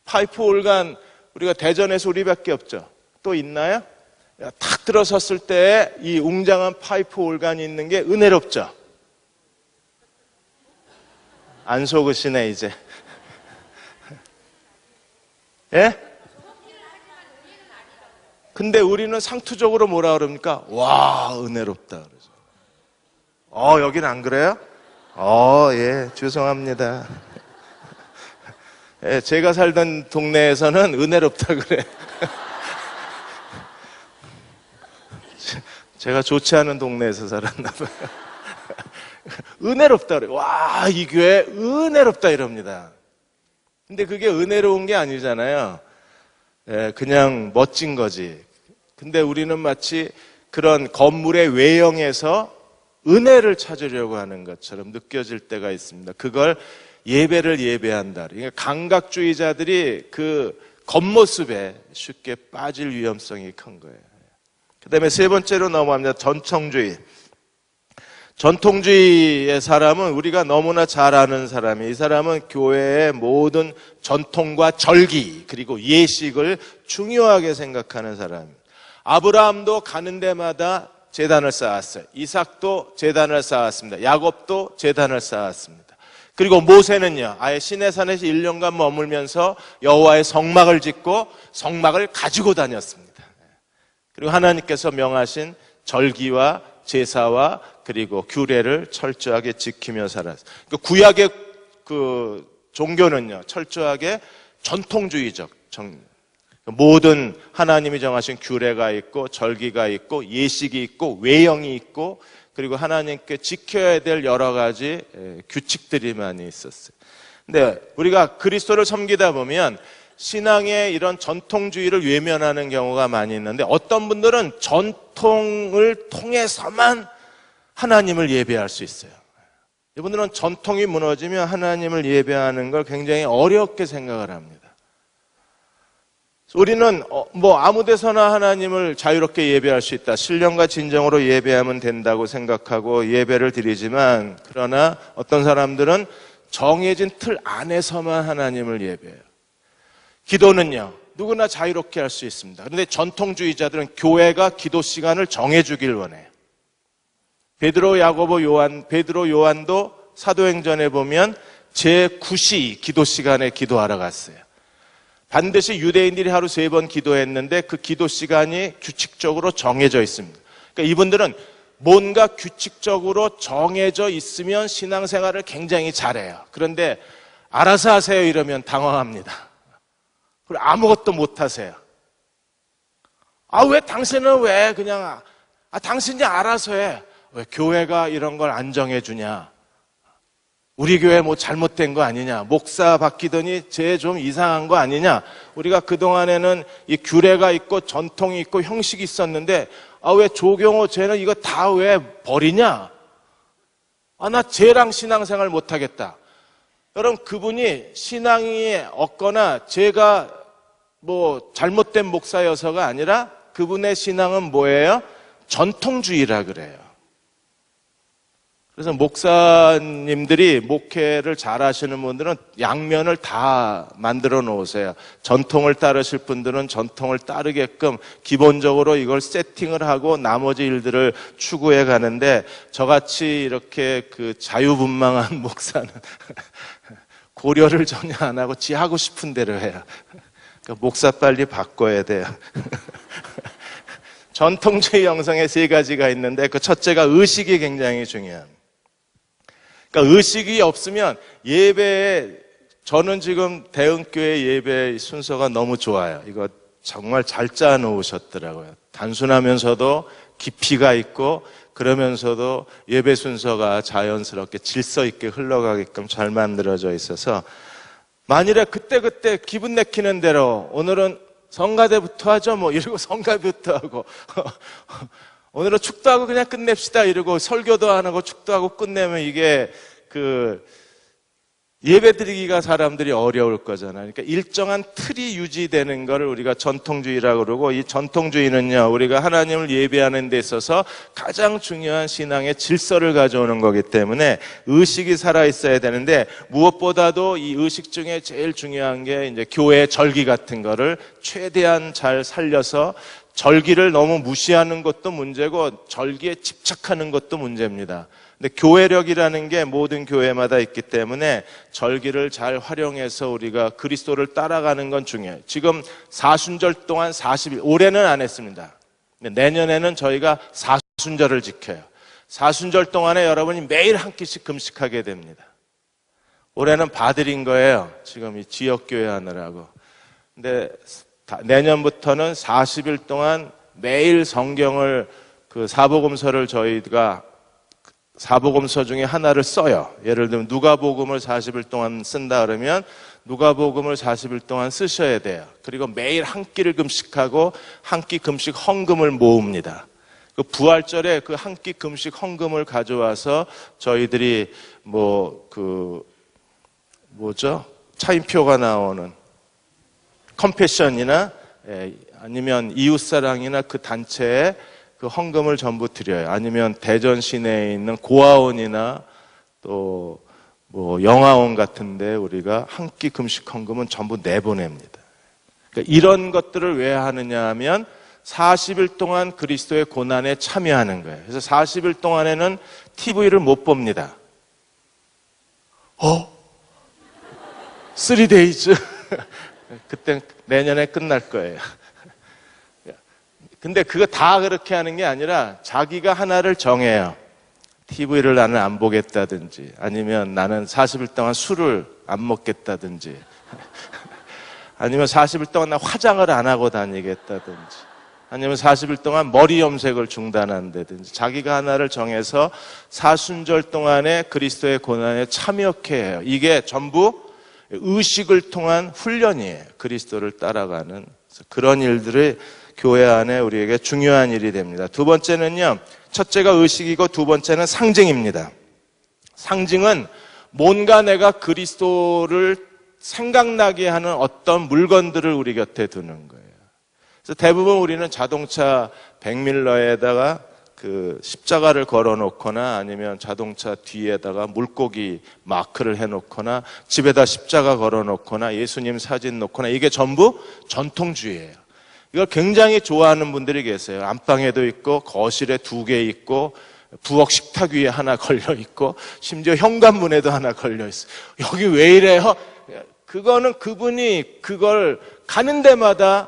파이프 올간 우리가 대전에서 우리밖에 없죠. 또 있나요? 탁 들어섰을 때 이 웅장한 파이프 올간이 있는 게 은혜롭죠. 안 속으시네 이제. 예? 근데 우리는 상투적으로 뭐라 그럽니까? 와, 은혜롭다 그러죠. 여긴 안 그래요? 예, 죄송합니다. 예, 제가 살던 동네에서는 은혜롭다 그래. 제가 좋지 않은 동네에서 살았나 봐요. 은혜롭다 그래. 와, 이 교회 은혜롭다 이럽니다. 근데 그게 은혜로운 게 아니잖아요. 예, 그냥 멋진 거지. 근데 우리는 마치 그런 건물의 외형에서 은혜를 찾으려고 하는 것처럼 느껴질 때가 있습니다. 그걸 예배를 예배한다. 그러니까 감각주의자들이 그 겉모습에 쉽게 빠질 위험성이 큰 거예요. 그 다음에 세 번째로 넘어갑니다. 전통주의. 전통주의의 사람은 우리가 너무나 잘 아는 사람이에요. 이 사람은 교회의 모든 전통과 절기 그리고 예식을 중요하게 생각하는 사람입니다. 아브라함도 가는 데마다 제단을 쌓았어요. 이삭도 제단을 쌓았습니다. 야곱도 제단을 쌓았습니다. 그리고 모세는요, 아예 시내산에서 1년간 머물면서 여호와의 성막을 짓고 성막을 가지고 다녔습니다. 그리고 하나님께서 명하신 절기와 제사와 그리고 규례를 철저하게 지키며 살았어요. 구약의 그 종교는요, 철저하게 전통주의적, 모든 하나님이 정하신 규례가 있고 절기가 있고 예식이 있고 외형이 있고 그리고 하나님께 지켜야 될 여러 가지 규칙들이 많이 있었어요. 근데 우리가 그리스도를 섬기다 보면 신앙의 이런 전통주의를 외면하는 경우가 많이 있는데 어떤 분들은 전통을 통해서만 하나님을 예배할 수 있어요. 이분들은 전통이 무너지면 하나님을 예배하는 걸 굉장히 어렵게 생각을 합니다. 우리는 아무 데서나 하나님을 자유롭게 예배할 수 있다. 신령과 진정으로 예배하면 된다고 생각하고 예배를 드리지만 그러나 어떤 사람들은 정해진 틀 안에서만 하나님을 예배해요. 기도는요, 누구나 자유롭게 할 수 있습니다. 그런데 전통주의자들은 교회가 기도 시간을 정해주길 원해요. 베드로, 야고보, 요한도 사도행전에 보면 제9시 기도 시간에 기도하러 갔어요. 반드시 유대인들이 하루 3번 기도했는데 그 기도 시간이 규칙적으로 정해져 있습니다. 그러니까 이분들은 뭔가 규칙적으로 정해져 있으면 신앙생활을 굉장히 잘해요. 그런데 알아서 하세요 이러면 당황합니다. 그리고 아무것도 못 하세요. 왜 당신은 왜 그냥 당신이 알아서 해. 왜 교회가 이런 걸 안 정해주냐. 우리 교회 잘못된 거 아니냐. 목사 바뀌더니 쟤 좀 이상한 거 아니냐. 우리가 그동안에는 이 규례가 있고 전통이 있고 형식이 있었는데 왜 조경호 쟤는 이거 다 왜 버리냐. 나 쟤랑 신앙생활 못하겠다. 여러분 그분이 신앙이 없거나 제가 잘못된 목사여서가 아니라 그분의 신앙은 뭐예요? 전통주의라 그래요. 그래서 목사님들이 목회를 잘 하시는 분들은 양면을 다 만들어 놓으세요. 전통을 따르실 분들은 전통을 따르게끔 기본적으로 이걸 세팅을 하고 나머지 일들을 추구해 가는데 저같이 이렇게 그 자유분방한 목사는 고려를 전혀 안 하고 지 하고 싶은 대로 해요. 그러니까 목사 빨리 바꿔야 돼요. 전통주의 형성의 3가지가 있는데 그 첫째가 의식이 굉장히 중요합니다. 그러니까 의식이 없으면 예배에 저는 지금 대흥교회 예배 순서가 너무 좋아요. 이거 정말 잘 짜놓으셨더라고요. 단순하면서도 깊이가 있고 그러면서도 예배 순서가 자연스럽게 질서 있게 흘러가게끔 잘 만들어져 있어서 만일에 그때 기분 내키는 대로 오늘은 성가대부터 하죠 이러고 성가대부터 하고 오늘은 축도하고 그냥 끝냅시다 이러고 설교도 안 하고 축도하고 끝내면 이게 예배 드리기가 사람들이 어려울 거잖아요. 그러니까 일정한 틀이 유지되는 걸 우리가 전통주의라고 그러고 이 전통주의는요, 우리가 하나님을 예배하는 데 있어서 가장 중요한 신앙의 질서를 가져오는 거기 때문에 의식이 살아있어야 되는데 무엇보다도 이 의식 중에 제일 중요한 게 이제 교회 절기 같은 거를 최대한 잘 살려서 절기를 너무 무시하는 것도 문제고 절기에 집착하는 것도 문제입니다. 근데 교회력이라는 게 모든 교회마다 있기 때문에 절기를 잘 활용해서 우리가 그리스도를 따라가는 건 중요해요. 지금 사순절 동안 40일, 올해는 안 했습니다. 내년에는 저희가 사순절을 지켜요. 사순절 동안에 여러분이 매일 한 끼씩 금식하게 됩니다. 올해는 봐드린 거예요. 지금 이 지역교회 하느라고. 근데 내년부터는 40일 동안 매일 성경을 사복음서를 저희가 사복음서 중에 하나를 써요. 예를 들면 누가복음을 40일 동안 쓴다 그러면 누가복음을 40일 동안 쓰셔야 돼요. 그리고 매일 한 끼를 금식하고 한 끼 금식 헌금을 모읍니다. 그 부활절에 그 한 끼 금식 헌금을 가져와서 저희들이 차인표가 나오는 컴패션이나 아니면 이웃사랑이나 그 단체에 그 헌금을 전부 드려요. 아니면 대전 시내에 있는 고아원이나 또 영아원 같은데 우리가 한 끼 금식 헌금은 전부 내보냅니다. 그러니까 이런 것들을 왜 하느냐 하면 40일 동안 그리스도의 고난에 참여하는 거예요. 그래서 40일 동안에는 TV를 못 봅니다. 3days. 그땐 내년에 끝날 거예요. 근데 그거 다 그렇게 하는 게 아니라 자기가 하나를 정해요. TV를 나는 안 보겠다든지, 아니면 나는 40일 동안 술을 안 먹겠다든지, 아니면 40일 동안 나 화장을 안 하고 다니겠다든지, 아니면 40일 동안 머리 염색을 중단한다든지, 자기가 하나를 정해서 사순절 동안에 그리스도의 고난에 참여케 해요. 이게 전부 의식을 통한 훈련이에요. 그리스도를 따라가는 그런 일들이 교회 안에 우리에게 중요한 일이 됩니다. 두 번째는요, 첫째가 의식이고 두 번째는 상징입니다. 상징은 뭔가 내가 그리스도를 생각나게 하는 어떤 물건들을 우리 곁에 두는 거예요. 그래서 대부분 우리는 자동차 백밀러에다가 그 십자가를 걸어 놓거나, 아니면 자동차 뒤에다가 물고기 마크를 해 놓거나, 집에다 십자가 걸어 놓거나, 예수님 사진 놓거나, 이게 전부 전통주의예요. 이걸 굉장히 좋아하는 분들이 계세요. 안방에도 있고, 거실에 2개 있고, 부엌 식탁 위에 하나 걸려 있고, 심지어 현관문에도 하나 걸려 있어요. 여기 왜 이래요? 그거는 그분이 그걸 가는 데마다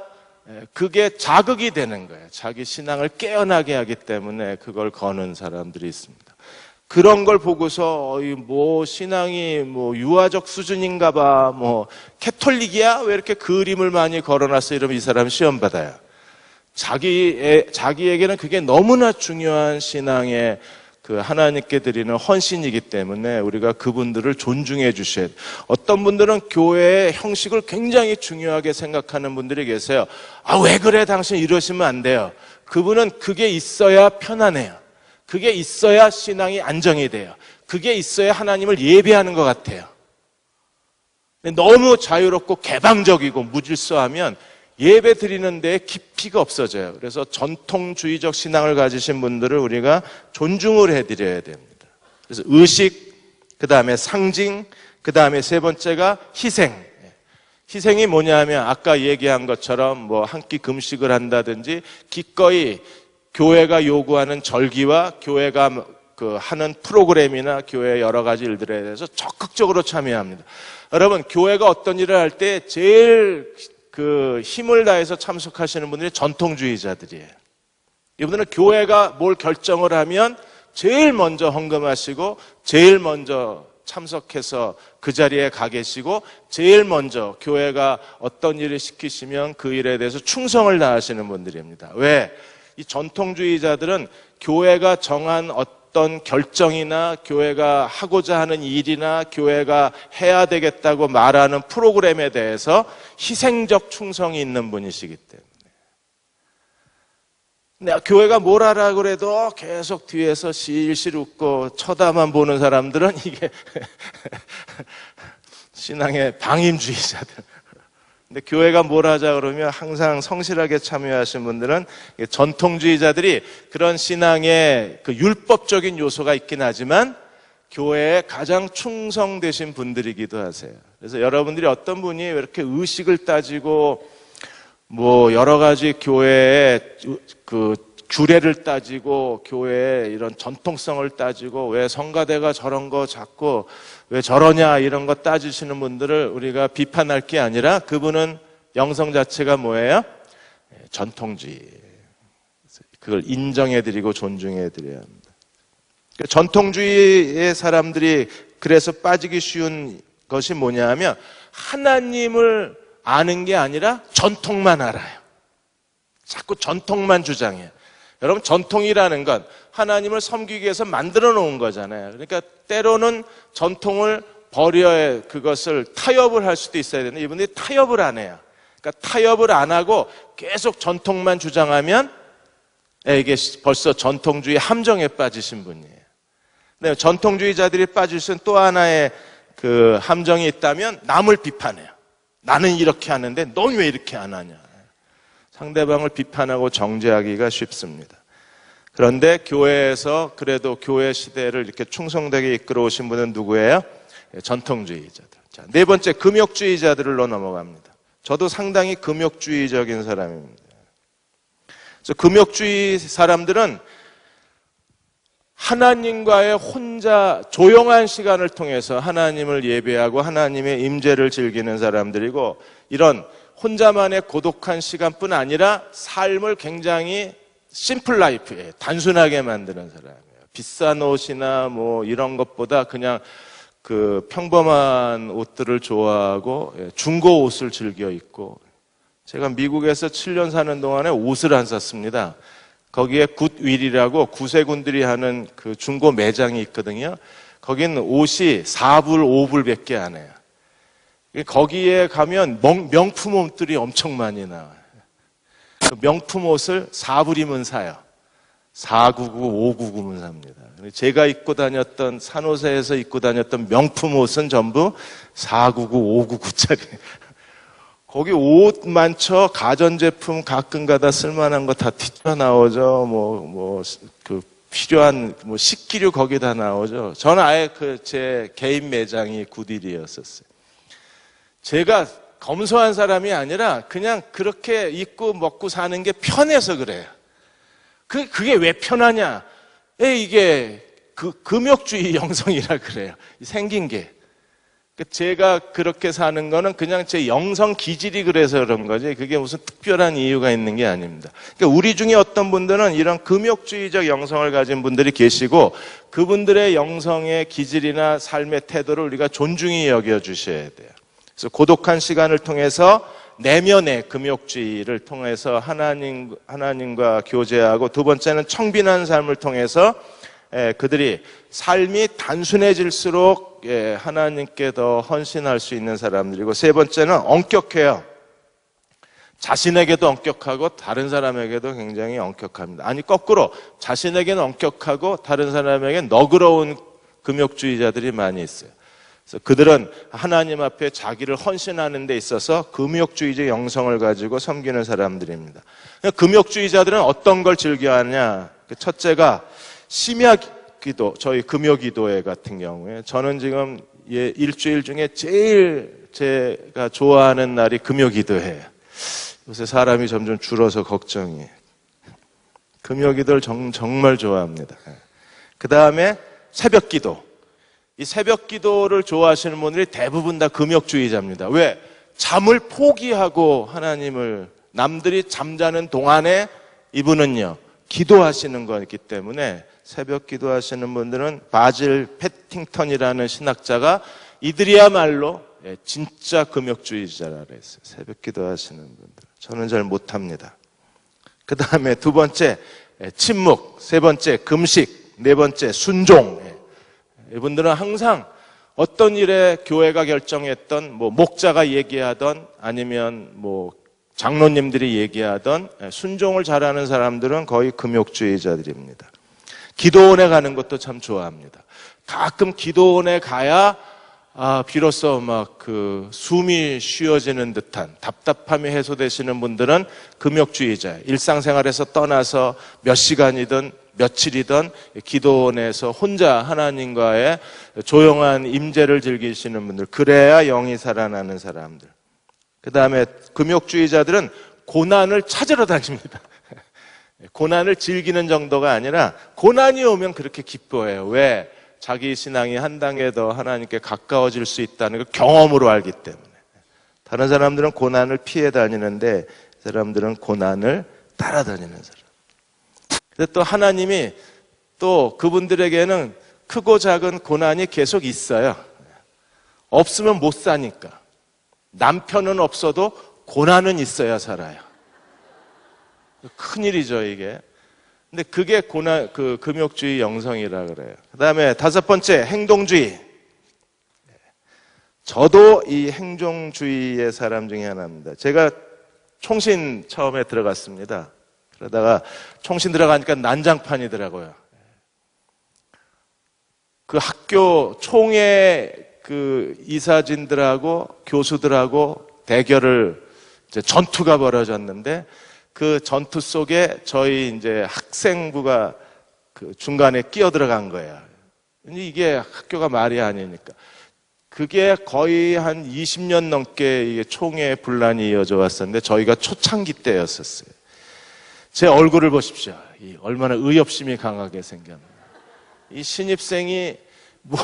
그게 자극이 되는 거예요. 자기 신앙을 깨어나게 하기 때문에 그걸 거는 사람들이 있습니다. 그런 걸 보고서 신앙이 유아적 수준인가 봐, 캐톨릭이야? 왜 이렇게 그림을 많이 걸어놨어? 이러면 이 사람 시험 받아요. 자기에게는 그게 너무나 중요한 신앙의 그 하나님께 드리는 헌신이기 때문에 우리가 그분들을 존중해 주셔야 돼요. 어떤 분들은 교회의 형식을 굉장히 중요하게 생각하는 분들이 계세요. 왜 그래? 당신 이러시면 안 돼요. 그분은 그게 있어야 편안해요. 그게 있어야 신앙이 안정이 돼요. 그게 있어야 하나님을 예배하는 것 같아요. 너무 자유롭고 개방적이고 무질서하면 예배 드리는 데에 깊이가 없어져요. 그래서 전통주의적 신앙을 가지신 분들을 우리가 존중을 해드려야 됩니다. 그래서 의식, 그 다음에 상징, 그 다음에 세 번째가 희생. 희생이 뭐냐면 아까 얘기한 것처럼 한 끼 금식을 한다든지, 기꺼이 교회가 요구하는 절기와 교회가 하는 프로그램이나 교회의 여러 가지 일들에 대해서 적극적으로 참여합니다. 여러분, 교회가 어떤 일을 할 때 제일 힘을 다해서 참석하시는 분들이 전통주의자들이에요. 이분들은 교회가 뭘 결정을 하면 제일 먼저 헌금하시고, 제일 먼저 참석해서 그 자리에 가 계시고, 제일 먼저 교회가 어떤 일을 시키시면 그 일에 대해서 충성을 다하시는 분들입니다. 왜? 이 전통주의자들은 교회가 정한 어떤 결정이나 교회가 하고자 하는 일이나 교회가 해야 되겠다고 말하는 프로그램에 대해서 희생적 충성이 있는 분이시기 때문에, 근데 교회가 뭘 하라 그래도 계속 뒤에서 실실 웃고 쳐다만 보는 사람들은 이게 신앙의 방임주의자들. 근데 교회가 뭘 하자 그러면 항상 성실하게 참여하신 분들은 전통주의자들이 그런 신앙의 그 율법적인 요소가 있긴 하지만 교회에 가장 충성되신 분들이기도 하세요. 그래서 여러분들이 어떤 분이 왜 이렇게 의식을 따지고 여러 가지 교회의 그 규례를 따지고 교회의 이런 전통성을 따지고 왜 성가대가 저런 거 자꾸 왜 저러냐 이런 거 따지시는 분들을 우리가 비판할 게 아니라, 그분은 영성 자체가 뭐예요? 전통주의. 그걸 인정해드리고 존중해드려야 합니다. 전통주의의 사람들이 그래서 빠지기 쉬운 것이 뭐냐 하면, 하나님을 아는 게 아니라 전통만 알아요. 자꾸 전통만 주장해요. 여러분, 전통이라는 건 하나님을 섬기기 위해서 만들어 놓은 거잖아요. 그러니까 때로는 전통을 버려야 그것을 타협을 할 수도 있어야 되는데, 이분들이 타협을 안 해요. 그러니까 타협을 안 하고 계속 전통만 주장하면 이게 벌써 전통주의 함정에 빠지신 분이에요. 근데 전통주의자들이 빠질 수 있는 또 하나의 그 함정이 있다면, 남을 비판해요. 나는 이렇게 하는데 넌 왜 이렇게 안 하냐. 상대방을 비판하고 정죄하기가 쉽습니다. 그런데 교회에서 그래도 교회 시대를 이렇게 충성되게 이끌어 오신 분은 누구예요? 전통주의자들. 자, 네 번째, 금욕주의자들로 넘어갑니다. 저도 상당히 금욕주의적인 사람입니다. 그래서 금욕주의 사람들은 하나님과의 혼자 조용한 시간을 통해서 하나님을 예배하고 하나님의 임재를 즐기는 사람들이고, 이런 혼자만의 고독한 시간뿐 아니라 삶을 굉장히 심플 라이프에 단순하게 만드는 사람이에요. 비싼 옷이나 뭐 이런 것보다 그냥 그 평범한 옷들을 좋아하고 중고 옷을 즐겨 입고, 제가 미국에서 7년 사는 동안에 옷을 안 샀습니다. 거기에 굿윌이라고 구세군들이 하는 그 중고 매장이 있거든요. 거긴 옷이 4불, 5불밖에 안 해요. 거기에 가면 명품 옷들이 엄청 많이 나와요. 그 명품 옷을 4불이면 사요. 499, 599면 삽니다. 제가 입고 다녔던 산호세에서 입고 다녔던 명품 옷은 전부 499, 599짜리. 거기 옷 많죠. 가전제품 가끔 가다 쓸만한 거 다 튀어나오죠. 그 필요한 식기류 거기 다 나오죠. 저는 아예 제 개인 매장이 굿윌이었었어요. 제가 검소한 사람이 아니라 그냥 그렇게 입고 먹고 사는 게 편해서 그래요. 그게 왜 편하냐? 이게 금욕주의 영성이라 그래요. 생긴 게. 제가 그렇게 사는 거는 그냥 제 영성 기질이 그래서 그런 거지, 그게 무슨 특별한 이유가 있는 게 아닙니다. 그러니까 우리 중에 어떤 분들은 이런 금욕주의적 영성을 가진 분들이 계시고, 그분들의 영성의 기질이나 삶의 태도를 우리가 존중히 여겨주셔야 돼요. 그래서 고독한 시간을 통해서 내면의 금욕주의를 통해서 하나님과 교제하고, 두 번째는 청빈한 삶을 통해서 그들이 삶이 단순해질수록 하나님께 더 헌신할 수 있는 사람들이고, 세 번째는 엄격해요. 자신에게도 엄격하고 다른 사람에게도 굉장히 엄격합니다. 아니, 거꾸로 자신에게는 엄격하고 다른 사람에게 너그러운 금욕주의자들이 많이 있어요. 그래서 그들은 하나님 앞에 자기를 헌신하는 데 있어서 금욕주의적 영성을 가지고 섬기는 사람들입니다. 금욕주의자들은 어떤 걸 즐겨하냐? 첫째가 심야 기도, 저희 금요기도회 같은 경우에 저는 지금 일주일 중에 제일 제가 좋아하는 날이 금요기도회예요. 요새 사람이 점점 줄어서 걱정이에요. 금요기도를 정말 좋아합니다. 그 다음에 새벽기도. 이 새벽기도를 좋아하시는 분들이 대부분 다 금욕주의자입니다. 왜? 잠을 포기하고 하나님을, 남들이 잠자는 동안에 이분은요 기도하시는 거기 때문에, 새벽 기도하시는 분들은 바질 패팅턴이라는 신학자가 이들이야말로 진짜 금욕주의자라 그랬어요. 새벽 기도하시는 분들. 저는 잘 못합니다. 그 다음에 두 번째 침묵, 세 번째 금식, 네 번째 순종. 이분들은 항상 어떤 일에 교회가 결정했던, 목자가 얘기하던 아니면 장로님들이 얘기하던 순종을 잘하는 사람들은 거의 금욕주의자들입니다. 기도원에 가는 것도 참 좋아합니다. 가끔 기도원에 가야 비로소 숨이 쉬어지는 듯한 답답함이 해소되시는 분들은 금욕주의자. 일상생활에서 떠나서 몇 시간이든 며칠이든 기도원에서 혼자 하나님과의 조용한 임재를 즐기시는 분들, 그래야 영이 살아나는 사람들. 그 다음에 금욕주의자들은 고난을 찾으러 다닙니다. 고난을 즐기는 정도가 아니라 고난이 오면 그렇게 기뻐해요. 왜? 자기 신앙이 한 단계 더 하나님께 가까워질 수 있다는 걸 경험으로 알기 때문에. 다른 사람들은 고난을 피해 다니는데 이 사람들은 고난을 따라다니는 사람. 근데 또 하나님이 또 그분들에게는 크고 작은 고난이 계속 있어요. 없으면 못 사니까. 남편은 없어도 고난은 있어야 살아요. 큰일이죠, 이게. 근데 그게 금욕주의 영성이라 그래요. 그 다음에 다섯 번째, 행동주의. 저도 이 행동주의의 사람 중에 하나입니다. 제가 총신 처음에 들어갔습니다. 그러다가 총신 들어가니까 난장판이더라고요. 그 학교 총회 이사진들하고 교수들하고 대결을 전투가 벌어졌는데, 그 전투 속에 저희 학생부가 중간에 끼어 들어간 거예요. 이게 학교가 말이 아니니까. 그게 거의 한 20년 넘게 총회 분란이 이어져 왔었는데, 저희가 초창기 때였었어요. 제 얼굴을 보십시오. 얼마나 의협심이 강하게 생겼나. 이 신입생이 뭐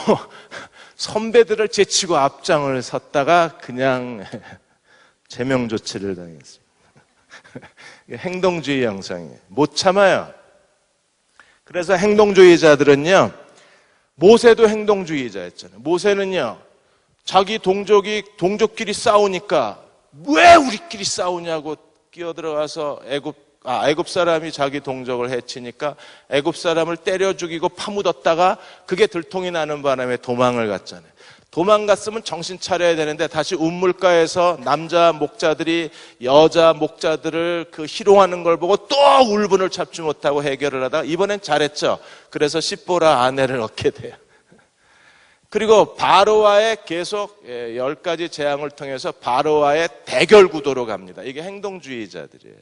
선배들을 제치고 앞장을 섰다가 그냥 제명 조치를 당했습니다. 행동주의 형상이에요. 못 참아요. 그래서 행동주의자들은요, 모세도 행동주의자였잖아요. 모세는요, 자기 동족끼리 싸우니까 왜 우리끼리 싸우냐고 끼어들어가서 애굽 사람이 자기 동족을 해치니까 애굽 사람을 때려 죽이고 파묻었다가 그게 들통이 나는 바람에 도망을 갔잖아요. 도망갔으면 정신 차려야 되는데 다시 운물가에서 남자 목자들이 여자 목자들을 그 희롱하는 걸 보고 또 울분을 참지 못하고 해결을 하다가 이번엔 잘했죠. 그래서 십보라 아내를 얻게 돼요. 그리고 바로와의 계속 10가지 재앙을 통해서 바로와의 대결 구도로 갑니다. 이게 행동주의자들이에요.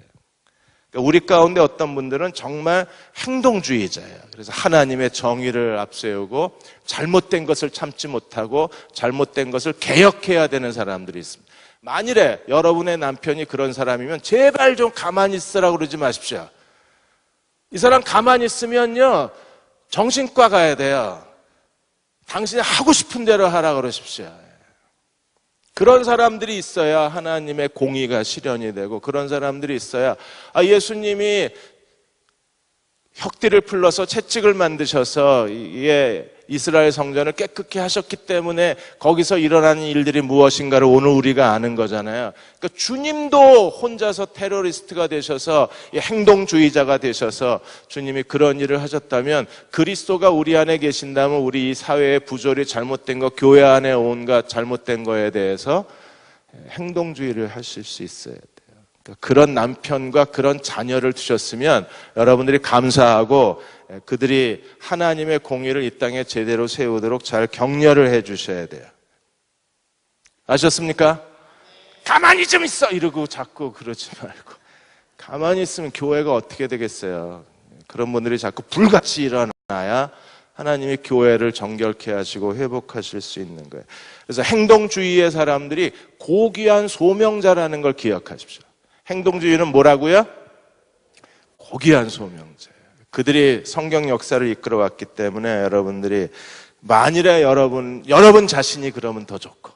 그러니까 우리 가운데 어떤 분들은 정말 행동주의자예요. 그래서 하나님의 정의를 앞세우고 잘못된 것을 참지 못하고 잘못된 것을 개혁해야 되는 사람들이 있습니다. 만일에 여러분의 남편이 그런 사람이면 제발 좀 가만히 있으라고 그러지 마십시오. 이 사람 가만히 있으면요, 정신과 가야 돼요. 당신이 하고 싶은 대로 하라고 그러십시오. 그런 사람들이 있어야 하나님의 공의가 실현이 되고, 그런 사람들이 있어야 예수님이 혁띠를 풀러서 채찍을 만드셔서 이스라엘 성전을 깨끗게 하셨기 때문에 거기서 일어나는 일들이 무엇인가를 오늘 우리가 아는 거잖아요. 그러니까 주님도 혼자서 테러리스트가 되셔서 행동주의자가 되셔서 주님이 그런 일을 하셨다면, 그리스도가 우리 안에 계신다면 우리 이 사회의 부조리 잘못된 거, 교회 안에 온갖 잘못된 거에 대해서 행동주의를 하실 수 있어야 돼요. 그런 남편과 그런 자녀를 두셨으면 여러분들이 감사하고 그들이 하나님의 공의를 이 땅에 제대로 세우도록 잘 격려를 해 주셔야 돼요. 아셨습니까? 가만히 좀 있어! 이러고 자꾸 그러지 말고, 가만히 있으면 교회가 어떻게 되겠어요? 그런 분들이 자꾸 불같이 일어나야 하나님이 교회를 정결케 하시고 회복하실 수 있는 거예요. 그래서 행동주의의 사람들이 고귀한 소명자라는 걸 기억하십시오. 행동주의는 뭐라고요? 고귀한 소명자예요. 그들이 성경 역사를 이끌어왔기 때문에 여러분들이, 만일에 여러분 자신이 그러면 더 좋고,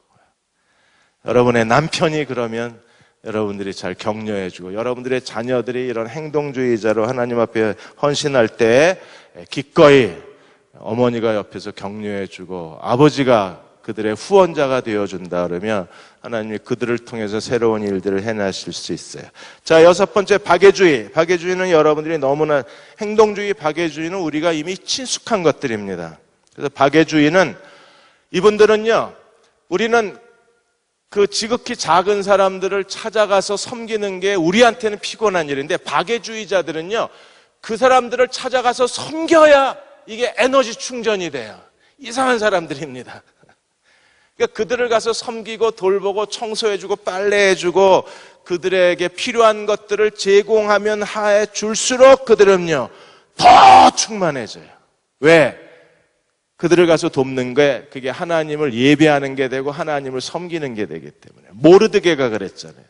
여러분의 남편이 그러면 여러분들이 잘 격려해주고, 여러분들의 자녀들이 이런 행동주의자로 하나님 앞에 헌신할 때 기꺼이 어머니가 옆에서 격려해주고 아버지가 그들의 후원자가 되어준다 그러면 하나님이 그들을 통해서 새로운 일들을 해나실 수 있어요. 자, 6번째, 박애주의. 박애주의는 여러분들이 너무나, 행동주의, 박애주의는 우리가 이미 친숙한 것들입니다. 그래서 박애주의는, 이분들은요, 우리는 그 지극히 작은 사람들을 찾아가서 섬기는 게 우리한테는 피곤한 일인데, 박애주의자들은요, 그 사람들을 찾아가서 섬겨야 이게 에너지 충전이 돼요. 이상한 사람들입니다. 그러니까 그들을 가서 섬기고 돌보고 청소해주고 빨래해주고 그들에게 필요한 것들을 제공하면 하에 줄수록 그들은요, 더 충만해져요. 왜? 그들을 가서 돕는 게, 그게 하나님을 예배하는 게 되고 하나님을 섬기는 게 되기 때문에. 모르드게가 그랬잖아요.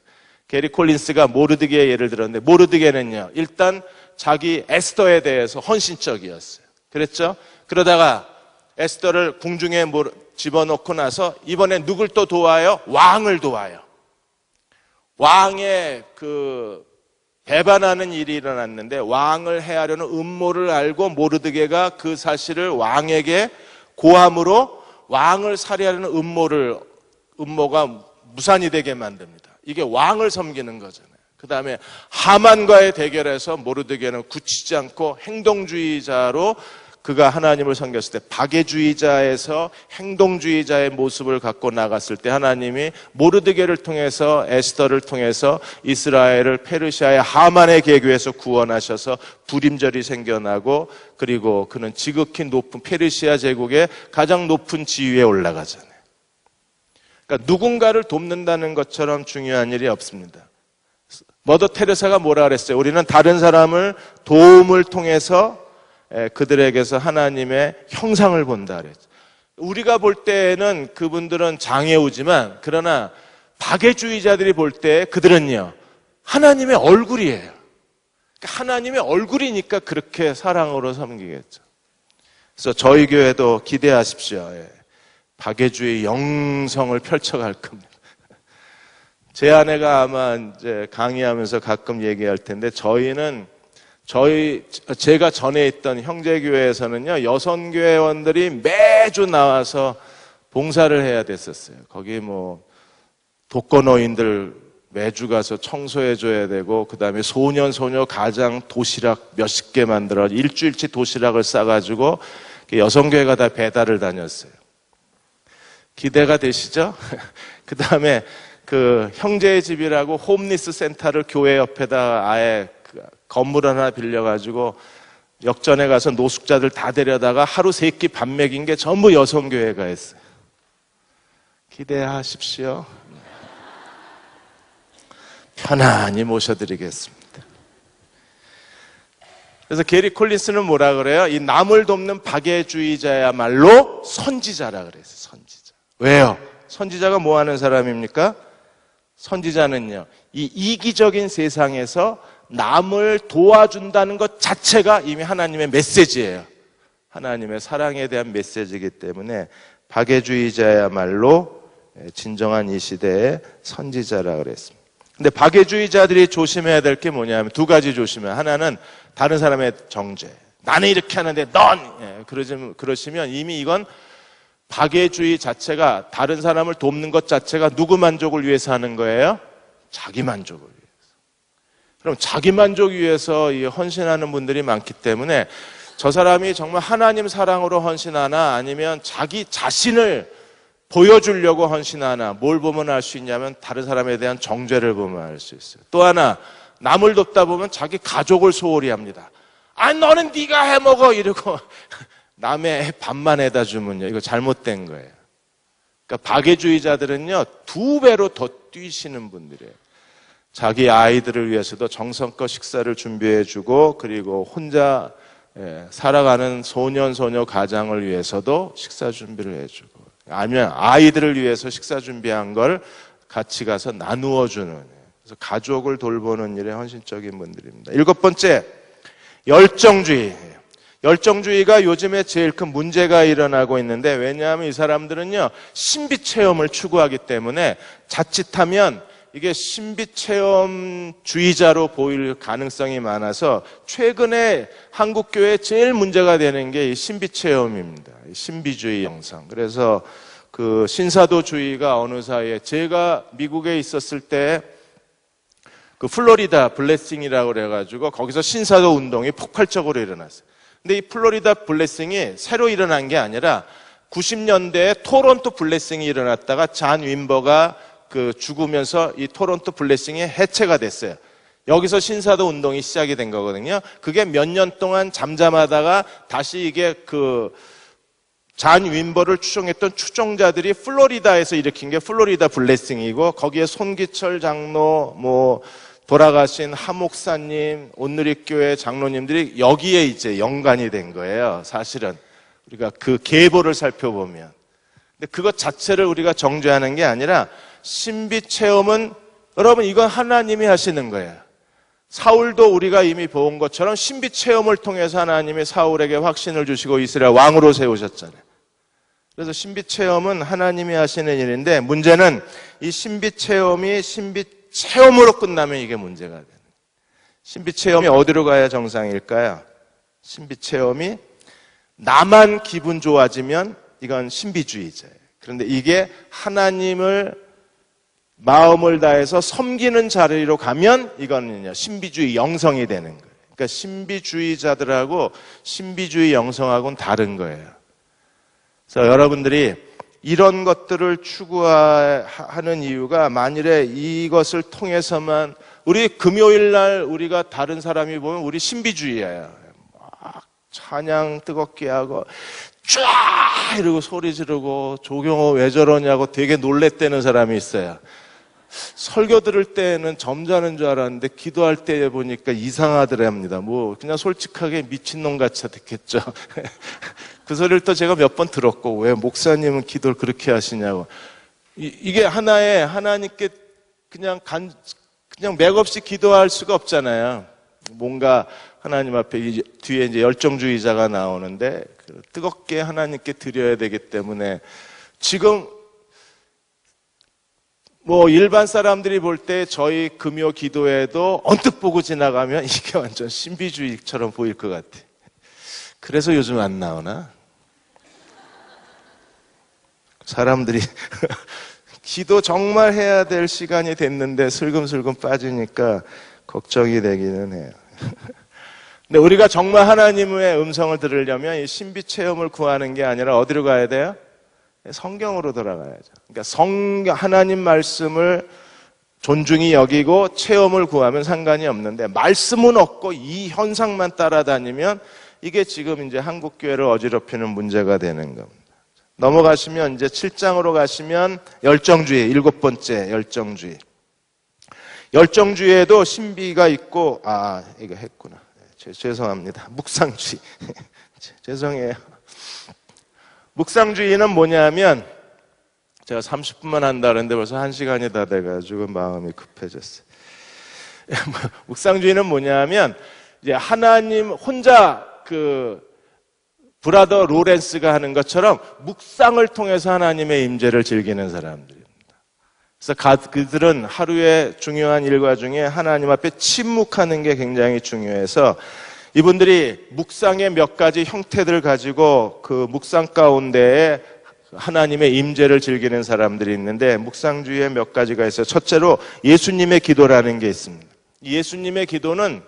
게리 콜린스가 모르드게의 예를 들었는데, 모르드게는요, 일단 자기 에스더에 대해서 헌신적이었어요. 그랬죠? 그러다가 에스더를 궁중에 집어넣고 나서 이번에 누굴 또 도와요? 왕을 도와요. 왕의 배반하는 일이 일어났는데, 왕을 해하려는 음모를 알고 모르드게가 그 사실을 왕에게 고함으로 왕을 살해하려는 음모가 무산이 되게 만듭니다. 이게 왕을 섬기는 거잖아요. 그 다음에 하만과의 대결에서 모르드게는 굳히지 않고 행동주의자로 그가 하나님을 섬겼을 때, 박애주의자에서 행동주의자의 모습을 갖고 나갔을 때 하나님이 모르드게를 통해서, 에스더를 통해서 이스라엘을 페르시아의 하만의 계교에서 구원하셔서 불임절이 생겨나고, 그리고 그는 지극히 높은 페르시아 제국의 가장 높은 지위에 올라가잖아요. 그러니까 누군가를 돕는다는 것처럼 중요한 일이 없습니다. 머더 테레사가 뭐라 그랬어요? 우리는 다른 사람을 도움을 통해서 그들에게서 하나님의 형상을 본다 그랬죠. 우리가 볼 때는 그분들은 장애우지만, 그러나 박애주의자들이 볼 때 그들은요, 하나님의 얼굴이에요. 그러니까 하나님의 얼굴이니까 그렇게 사랑으로 섬기겠죠. 그래서 저희 교회도 기대하십시오. 예. 박애주의 영성을 펼쳐갈 겁니다. 제 아내가 아마 이제 강의하면서 가끔 얘기할 텐데, 제가 전에 있던 형제교회에서는요, 여성교회원들이 매주 나와서 봉사를 해야 됐었어요. 거기 뭐, 독거노인들 매주 가서 청소해줘야 되고, 그 다음에 소년, 소녀 가장 도시락 몇십 개 만들어, 일주일치 도시락을 싸가지고, 여성교회가 다 배달을 다녔어요. 기대가 되시죠? 그 다음에 그 형제의 집이라고 홈리스 센터를 교회 옆에다 아예 건물 하나 빌려가지고 역전에 가서 노숙자들 다 데려다가 하루 3끼 밥 먹인 게 전부 여성교회가 했어요. 기대하십시오. 편안히 모셔드리겠습니다. 그래서 게리 콜린스는 뭐라 그래요? 이 남을 돕는 박애주의자야말로 선지자라 그랬어요. 선지자. 왜요? 선지자가 뭐 하는 사람입니까? 선지자는요, 이 이기적인 세상에서 남을 도와준다는 것 자체가 이미 하나님의 메시지예요. 하나님의 사랑에 대한 메시지이기 때문에 박애주의자야말로 진정한 이 시대의 선지자라 그랬습니다. 근데 박애주의자들이 조심해야 될 게 뭐냐면 두 가지 조심해요. 하나는 다른 사람의 정죄. 나는 이렇게 하는데 넌! 그러시면 이미 이건 박애주의 자체가, 다른 사람을 돕는 것 자체가 누구 만족을 위해서 하는 거예요? 자기 만족을 위해서. 그럼 자기 만족 위해서 이 헌신하는 분들이 많기 때문에 저 사람이 정말 하나님 사랑으로 헌신하나 아니면 자기 자신을 보여주려고 헌신하나, 뭘 보면 알 수 있냐면 다른 사람에 대한 정죄를 보면 알 수 있어요. 또 하나, 남을 돕다 보면 자기 가족을 소홀히 합니다. 아, 너는 네가 해먹어 이러고 남의 밥만 해다 주면요, 이거 잘못된 거예요. 그러니까 박애주의자들은요 2배로 더 뛰시는 분들이에요. 자기 아이들을 위해서도 정성껏 식사를 준비해주고, 그리고 혼자 살아가는 소년 소녀 가장을 위해서도 식사 준비를 해주고, 아니면 아이들을 위해서 식사 준비한 걸 같이 가서 나누어 주는, 그래서 가족을 돌보는 일에 헌신적인 분들입니다. 7번째, 열정주의. 열정주의가 요즘에 제일 큰 문제가 일어나고 있는데, 왜냐하면 이 사람들은요 신비체험을 추구하기 때문에 자칫하면 이게 신비체험주의자로 보일 가능성이 많아서 최근에 한국교회에 제일 문제가 되는 게 이 신비체험입니다. 신비주의 영상. 그래서 그 신사도주의가 어느 사이에, 제가 미국에 있었을 때 그 플로리다 블레싱이라고 그래가지고 거기서 신사도 운동이 폭발적으로 일어났어요. 근데 이 플로리다 블레싱이 새로 일어난 게 아니라 90년대에 토론토 블레싱이 일어났다가 잔 윈버가 죽으면서 이 토론토 블레싱이 해체가 됐어요. 여기서 신사도 운동이 시작이 된 거거든요. 그게 몇 년 동안 잠잠하다가 다시 이게 잔 윈버를 추종했던 추종자들이 플로리다에서 일으킨 게 플로리다 블레싱이고, 거기에 손기철 장로, 돌아가신 하 목사님, 온누리교회 장로님들이 여기에 이제 연관이 된 거예요. 사실은 우리가 그 계보를 살펴보면. 근데 그것 자체를 우리가 정죄하는 게 아니라, 신비 체험은 여러분 이건 하나님이 하시는 거예요. 사울도 우리가 이미 본 것처럼 신비 체험을 통해서 하나님이 사울에게 확신을 주시고 이스라엘 왕으로 세우셨잖아요. 그래서 신비 체험은 하나님이 하시는 일인데, 문제는 이 신비 체험이 신비 체험으로 끝나면 이게 문제가 되는 거예요. 신비 체험이 어디로 가야 정상일까요? 신비 체험이 나만 기분 좋아지면 이건 신비주의자예요. 그런데 이게 하나님을 마음을 다해서 섬기는 자리로 가면 이거는요 신비주의 영성이 되는 거예요. 그러니까 신비주의자들하고 신비주의 영성하고는 다른 거예요. 그래서 여러분들이 이런 것들을 추구하는 이유가, 만일에 이것을 통해서만, 우리 금요일 날 우리가 다른 사람이 보면 우리 신비주의예요. 막 찬양 뜨겁게 하고 쫙 이러고 소리 지르고, 조경호 왜 저러냐고 되게 놀랬다는 사람이 있어요. 설교 들을 때는 점잖은 줄 알았는데 기도할 때 보니까 이상하더랍니다. 그냥 솔직하게 미친놈같이 듣겠죠. 그 소리를 또 제가 몇 번 들었고, 왜 목사님은 기도를 그렇게 하시냐고. 이게 하나님께 그냥 맥없이 기도할 수가 없잖아요. 뭔가 하나님 앞에 뒤에 이제 열정주의자가 나오는데, 뜨겁게 하나님께 드려야 되기 때문에 지금 뭐 일반 사람들이 볼 때 저희 금요 기도회도 언뜻 보고 지나가면 이게 완전 신비주의처럼 보일 것 같아. 그래서 요즘 안 나오나? 사람들이 기도 정말 해야 될 시간이 됐는데 슬금슬금 빠지니까 걱정이 되기는 해요. 근데 우리가 정말 하나님의 음성을 들으려면 이 신비 체험을 구하는 게 아니라 어디로 가야 돼요? 성경으로 돌아가야죠. 그러니까 하나님 말씀을 존중히 여기고 체험을 구하면 상관이 없는데 말씀은 없고 이 현상만 따라다니면 이게 지금 이제 한국 교회를 어지럽히는 문제가 되는 겁니다. 넘어가시면 이제 7장으로 가시면 열정주의, 7번째 열정주의. 열정주의에도 신비가 있고, 이거 했구나. 죄송합니다. 묵상주의. 죄송해요. 묵상주의는 뭐냐면, 제가 30분만 한다 그랬는데 벌써 1시간이 다 돼가지고 마음이 급해졌어요. 묵상주의는 뭐냐면, 이제 하나님 혼자 브라더 로렌스가 하는 것처럼 묵상을 통해서 하나님의 임재를 즐기는 사람들입니다. 그래서 그들은 하루의 중요한 일과 중에 하나님 앞에 침묵하는 게 굉장히 중요해서 이분들이 묵상의 몇 가지 형태들을 가지고 그 묵상 가운데에 하나님의 임재를 즐기는 사람들이 있는데 묵상주의에 몇 가지가 있어요. 첫째로 예수님의 기도라는 게 있습니다. 예수님의 기도는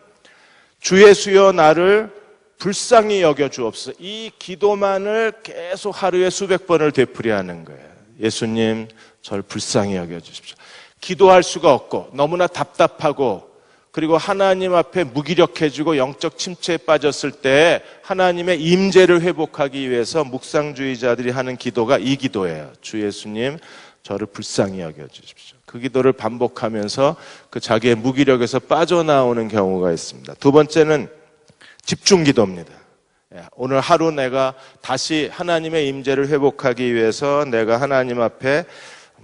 주 예수여 나를 불쌍히 여겨 주옵소서. 이 기도만을 계속 하루에 수백 번을 되풀이하는 거예요. 예수님, 저를 불쌍히 여겨 주십시오. 기도할 수가 없고 너무나 답답하고 그리고 하나님 앞에 무기력해지고 영적 침체에 빠졌을 때 하나님의 임재를 회복하기 위해서 묵상주의자들이 하는 기도가 이 기도예요. 주 예수님, 저를 불쌍히 여겨 주십시오. 그 기도를 반복하면서 그 자기의 무기력에서 빠져나오는 경우가 있습니다. 두 번째는 집중 기도입니다. 오늘 하루 내가 다시 하나님의 임재를 회복하기 위해서 내가 하나님 앞에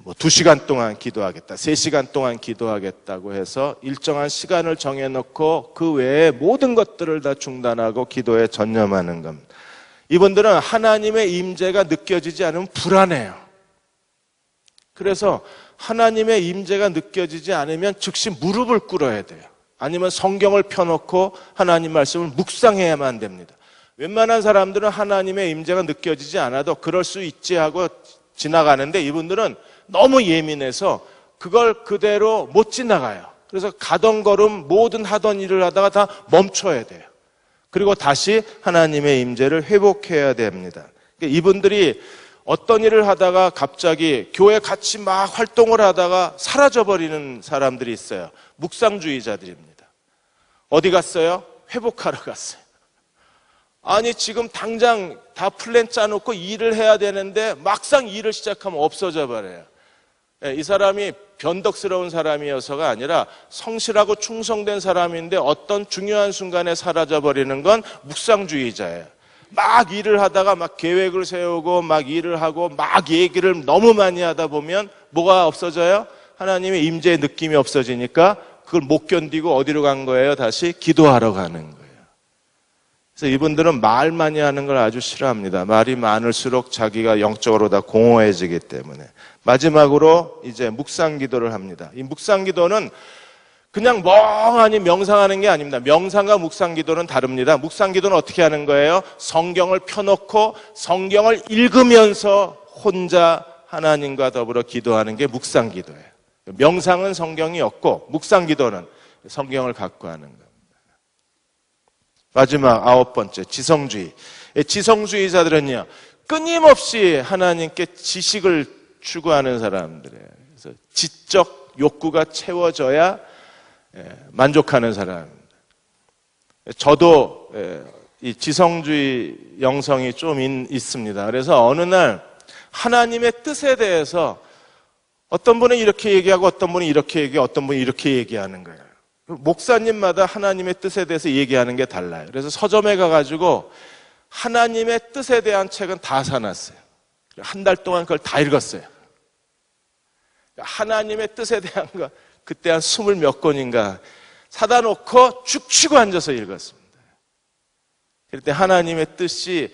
2시간 동안 기도하겠다, 3시간 동안 기도하겠다고 해서 일정한 시간을 정해놓고 그 외에 모든 것들을 다 중단하고 기도에 전념하는 겁니다. 이분들은 하나님의 임재가 느껴지지 않으면 불안해요. 그래서 하나님의 임재가 느껴지지 않으면 즉시 무릎을 꿇어야 돼요. 아니면 성경을 펴놓고 하나님 말씀을 묵상해야만 됩니다. 웬만한 사람들은 하나님의 임재가 느껴지지 않아도 그럴 수 있지 하고 지나가는데 이분들은 너무 예민해서 그걸 그대로 못 지나가요. 그래서 가던 걸음 모든 하던 일을 하다가 다 멈춰야 돼요. 그리고 다시 하나님의 임재를 회복해야 됩니다. 그러니까 이분들이 어떤 일을 하다가 갑자기 교회 같이 막 활동을 하다가 사라져버리는 사람들이 있어요. 묵상주의자들입니다. 어디 갔어요? 회복하러 갔어요. 아니 지금 당장 다 플랜 짜놓고 일을 해야 되는데 막상 일을 시작하면 없어져 버려요. 이 사람이 변덕스러운 사람이어서가 아니라 성실하고 충성된 사람인데 어떤 중요한 순간에 사라져버리는 건 묵상주의자예요. 막 일을 하다가 막 계획을 세우고 막 일을 하고 막 얘기를 너무 많이 하다 보면 뭐가 없어져요? 하나님의 임재의 느낌이 없어지니까 그걸 못 견디고 어디로 간 거예요? 다시 기도하러 가는 거예요. 그래서 이분들은 말 많이 하는 걸 아주 싫어합니다. 말이 많을수록 자기가 영적으로 다 공허해지기 때문에. 마지막으로 이제 묵상 기도를 합니다. 이 묵상 기도는 그냥 멍하니 명상하는 게 아닙니다. 명상과 묵상 기도는 다릅니다. 묵상 기도는 어떻게 하는 거예요? 성경을 펴놓고 성경을 읽으면서 혼자 하나님과 더불어 기도하는 게 묵상 기도예요. 명상은 성경이 없고 묵상 기도는 성경을 갖고 하는 겁니다. 마지막 9번째, 지성주의. 지성주의자들은요, 끊임없이 하나님께 지식을 추구하는 사람들이에요. 그래서 지적 욕구가 채워져야 만족하는 사람입니다. 저도 이 지성주의 영성이 좀 있습니다. 그래서 어느 날 하나님의 뜻에 대해서 어떤 분은 이렇게 얘기하고 어떤 분은 이렇게 얘기하고 어떤 분은 이렇게 얘기하는 거예요. 목사님마다 하나님의 뜻에 대해서 얘기하는 게 달라요. 그래서 서점에 가가지고 하나님의 뜻에 대한 책은 다 사놨어요. 한 달 동안 그걸 다 읽었어요. 하나님의 뜻에 대한 거 그때 한 20몇 권인가 사다 놓고 죽치고 앉아서 읽었습니다. 그럴 때 하나님의 뜻이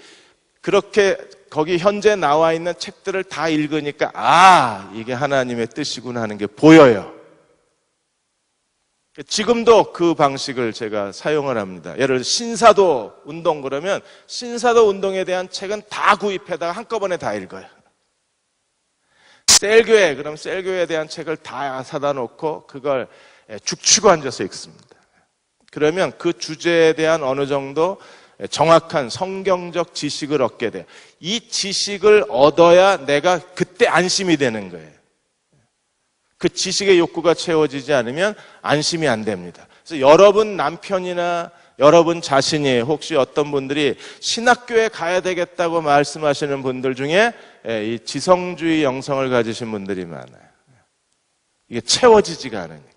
그렇게 거기 현재 나와 있는 책들을 다 읽으니까 아, 이게 하나님의 뜻이구나 하는 게 보여요. 지금도 그 방식을 제가 사용을 합니다. 예를 들어 신사도 운동 그러면 신사도 운동에 대한 책은 다 구입해다가 한꺼번에 다 읽어요. 셀교회 그럼 셀교회에 대한 책을 다 사다 놓고 그걸 죽치고 앉아서 읽습니다. 그러면 그 주제에 대한 어느 정도 정확한 성경적 지식을 얻게 돼요. 이 지식을 얻어야 내가 그때 안심이 되는 거예요. 그 지식의 욕구가 채워지지 않으면 안심이 안 됩니다. 그래서 여러분 남편이나 여러분 자신이 혹시 어떤 분들이 신학교에 가야 되겠다고 말씀하시는 분들 중에 이 지성주의 영성을 가지신 분들이 많아요. 이게 채워지지가 않으니까.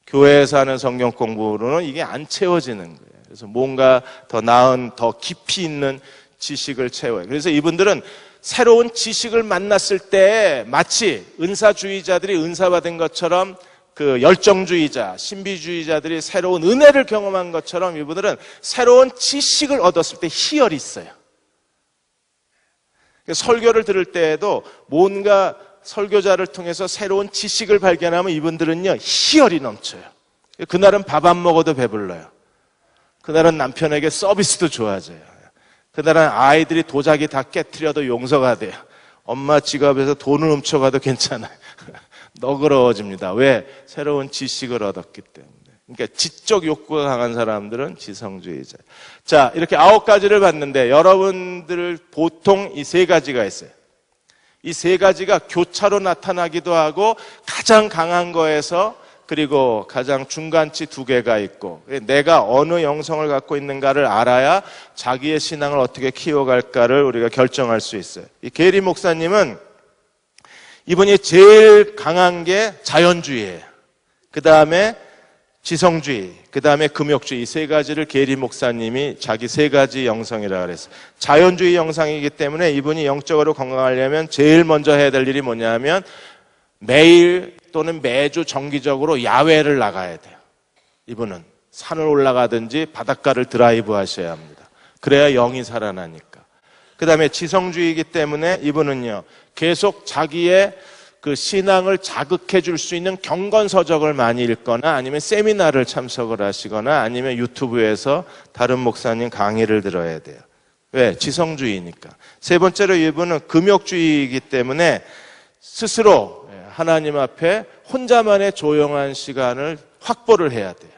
교회에서 하는 성경 공부로는 이게 안 채워지는 거예요. 그래서 뭔가 더 나은, 더 깊이 있는 지식을 채워요. 그래서 이분들은 새로운 지식을 만났을 때 마치 은사주의자들이 은사받은 것처럼 그 열정주의자, 신비주의자들이 새로운 은혜를 경험한 것처럼 이분들은 새로운 지식을 얻었을 때 희열이 있어요. 설교를 들을 때에도 뭔가 설교자를 통해서 새로운 지식을 발견하면 이분들은요, 희열이 넘쳐요. 그날은 밥 안 먹어도 배불러요. 그날은 남편에게 서비스도 좋아져요. 그날은 아이들이 도자기 다 깨트려도 용서가 돼요. 엄마 지갑에서 돈을 훔쳐가도 괜찮아요. 너그러워집니다. 왜? 새로운 지식을 얻었기 때문에. 그러니까 지적 욕구가 강한 사람들은 지성주의자. 자, 이렇게 9가지를 봤는데 여러분들 보통 이 3가지가 있어요. 이 3가지가 교차로 나타나기도 하고 가장 강한 거에서 그리고 가장 중간치 2개가 있고 내가 어느 영성을 갖고 있는가를 알아야 자기의 신앙을 어떻게 키워갈까를 우리가 결정할 수 있어요. 이 게리 목사님은 이분이 제일 강한 게 자연주의예요. 그 다음에 지성주의, 그 다음에 금욕주의, 이 3가지를 게리 목사님이 자기 3가지 영성이라고 그랬어요. 자연주의 영성이기 때문에 이분이 영적으로 건강하려면 제일 먼저 해야 될 일이 뭐냐면 매일 또는 매주 정기적으로 야외를 나가야 돼요. 이분은 산을 올라가든지 바닷가를 드라이브 하셔야 합니다. 그래야 영이 살아나니까. 그 다음에 지성주의이기 때문에 이분은요, 계속 자기의 그 신앙을 자극해 줄 수 있는 경건서적을 많이 읽거나 아니면 세미나를 참석을 하시거나 아니면 유튜브에서 다른 목사님 강의를 들어야 돼요. 왜? 지성주의니까. 3번째로 이분은 금욕주의이기 때문에 스스로 하나님 앞에 혼자만의 조용한 시간을 확보를 해야 돼요.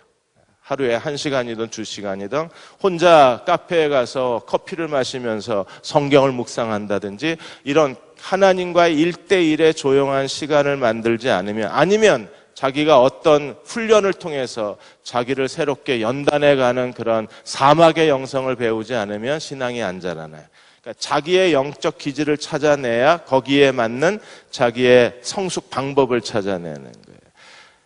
하루에 1시간이든 2시간이든 혼자 카페에 가서 커피를 마시면서 성경을 묵상한다든지 이런 하나님과의 1대1의 조용한 시간을 만들지 않으면 아니면 자기가 어떤 훈련을 통해서 자기를 새롭게 연단해가는 그런 사막의 영성을 배우지 않으면 신앙이 안 자라나요. 그러니까 자기의 영적 기질을 찾아내야 거기에 맞는 자기의 성숙 방법을 찾아내는 거예요.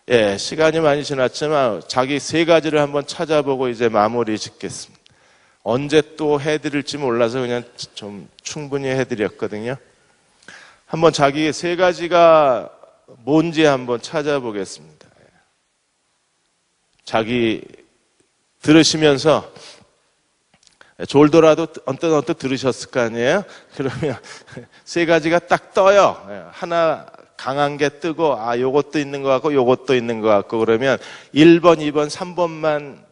예, 시간이 많이 지났지만 자기 3가지를 한번 찾아보고 이제 마무리 짓겠습니다. 언제 또 해드릴지 몰라서 그냥 좀 충분히 해드렸거든요. 한번 자기 3가지가 뭔지 한번 찾아보겠습니다. 자기 들으시면서 졸더라도 언뜻 들으셨을 거 아니에요? 그러면 3가지가 딱 떠요. 하나 강한 게 뜨고 아 요것도 있는 것 같고 요것도 있는 것 같고 그러면 1번, 2번, 3번만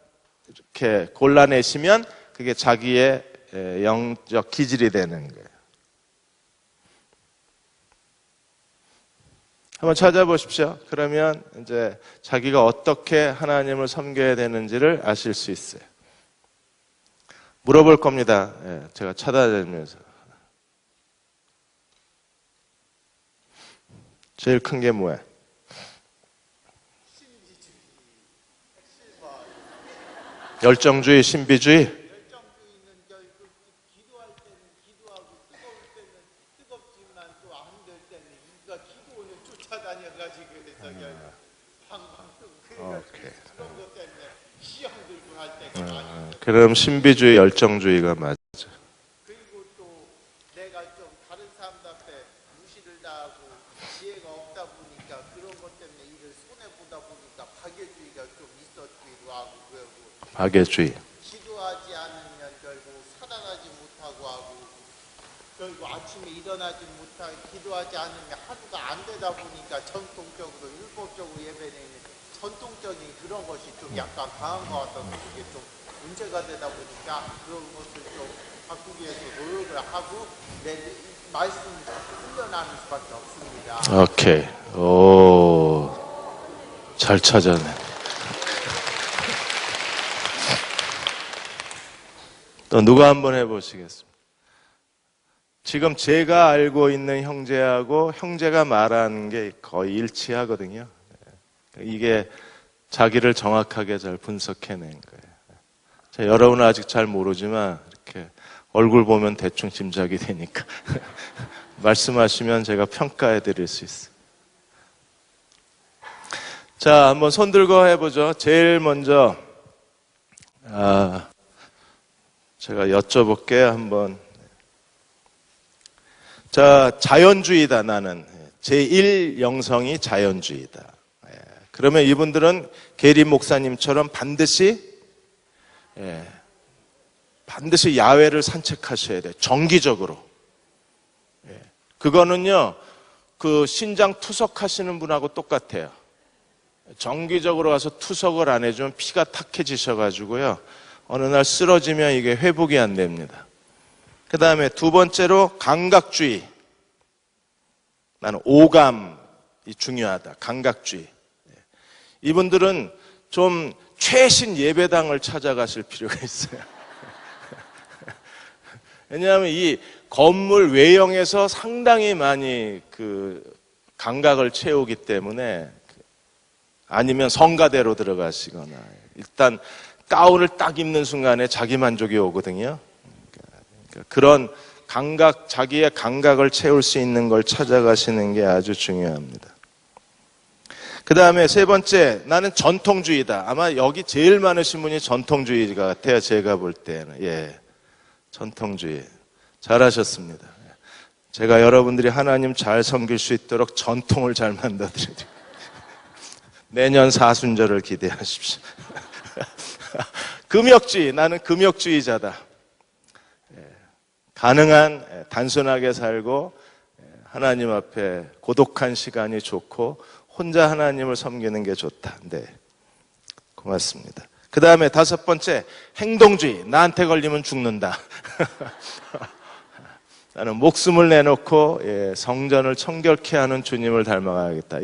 이렇게 골라내시면 그게 자기의 영적 기질이 되는 거예요. 한번 찾아보십시오. 그러면 이제 자기가 어떻게 하나님을 섬겨야 되는지를 아실 수 있어요. 물어볼 겁니다. 제가 찾아다니면서. 제일 큰 게 뭐야? 열정주의, 신비주의? 열정주의는 결국 기도할 때는 기도하고 뜨거울 때는 뜨겁지만 또 안 될 때는 이가 기도원을 쫓아다녀가지고 해서 결국 방방 그래가지고 그런 것 때문에 시험 들고 할 때가 많이 있어요. 그럼 신비주의, 열정주의가 맞아. 그리고 또 내가 좀 다른 사람들 앞에 무시를 당하고 지혜가 없다 보니까 그런 것 때문에 일을 손해보다 보니까 박애주의가 좀 있었기도 하고 그러고 박애주의. 기도하지 않으면 결국 살아나지 못하고 하고 그리고 아침에 일어나지 못하고 기도하지 않으면 하루가 안 되다 보니까 전통적으로 율법적으로 예배는 전통적인 그런 것이 좀 약간 강한 것 같아서 그게 좀 문제가 되다 보니까 그런 것을 좀 바꾸기 위해서 노력을 하고 내 말씀을 자꾸 훈련하는 수밖에 없습니다. 오케이. 오, 잘 찾아내. 또 누가 한번 해보시겠습니까? 지금 제가 알고 있는 형제하고 형제가 말하는 게 거의 일치하거든요. 이게 자기를 정확하게 잘 분석해낸 거예요. 자, 여러분은 아직 잘 모르지만 이렇게 얼굴 보면 대충 짐작이 되니까 말씀하시면 제가 평가해 드릴 수 있어요. 자, 한번 손 들고 해보죠. 제일 먼저 제가 여쭤볼게요. 한번. 자, 자연주의다. 나는 제1영성이 자연주의다. 그러면 이분들은 계리 목사님처럼 반드시 야외를 산책하셔야 돼요. 정기적으로. 그거는요, 그 신장 투석하시는 분하고 똑같아요. 정기적으로 가서 투석을 안 해주면 피가 탁해지셔가지고요, 어느 날 쓰러지면 이게 회복이 안 됩니다. 그 다음에 두 번째로 감각주의. 나는 오감이 중요하다. 감각주의. 이분들은 좀 최신 예배당을 찾아가실 필요가 있어요. 왜냐하면 이 건물 외형에서 상당히 많이 그 감각을 채우기 때문에, 아니면 성가대로 들어가시거나, 일단 가운을 딱 입는 순간에 자기 만족이 오거든요. 그러니까 그런 감각, 자기의 감각을 채울 수 있는 걸 찾아가시는 게 아주 중요합니다. 그 다음에 세 번째, 나는 전통주의다. 아마 여기 제일 많으신 분이 전통주의 같아요. 제가 볼 때는. 전통주의. 잘하셨습니다. 제가 여러분들이 하나님 잘 섬길 수 있도록 전통을 잘 만들어드려요. 내년 사순절을 기대하십시오. 금욕주의. 나는 금욕주의자다. 가능한 단순하게 살고 하나님 앞에 고독한 시간이 좋고 혼자 하나님을 섬기는 게 좋다. 네, 고맙습니다. 그 다음에 다섯 번째, 행동주의. 나한테 걸리면 죽는다. 나는 목숨을 내놓고 성전을 청결케 하는 주님을 닮아가야겠다.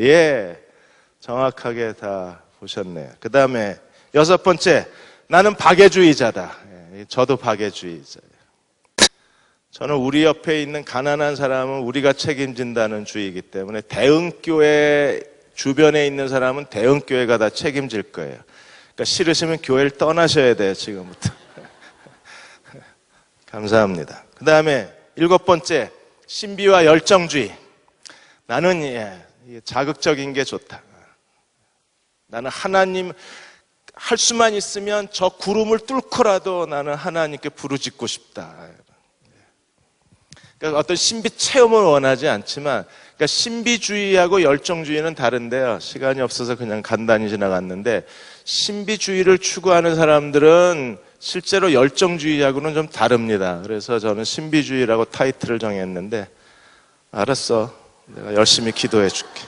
정확하게 다 보셨네요. 그 다음에 여섯 번째, 나는 박애주의자다. 저도 박애주의자예요. 저는 우리 옆에 있는 가난한 사람은 우리가 책임진다는 주의이기 때문에 대응교회 주변에 있는 사람은 대응교회가 다 책임질 거예요. 그러니까 싫으시면 교회를 떠나셔야 돼요, 지금부터. 감사합니다. 그 다음에 일곱 번째, 신비와 열정주의. 나는 자극적인 게 좋다. 나는 하나님 할 수만 있으면 저 구름을 뚫고라도 나는 하나님께 부르짖고 싶다. 그러니까 어떤 신비 체험을 원하지 않지만, 그러니까 신비주의하고 열정주의는 다른데요. 시간이 없어서 그냥 간단히 지나갔는데, 신비주의를 추구하는 사람들은 실제로 열정주의하고는 좀 다릅니다. 그래서 저는 신비주의라고 타이틀을 정했는데, 알았어. 내가 열심히 기도해 줄게.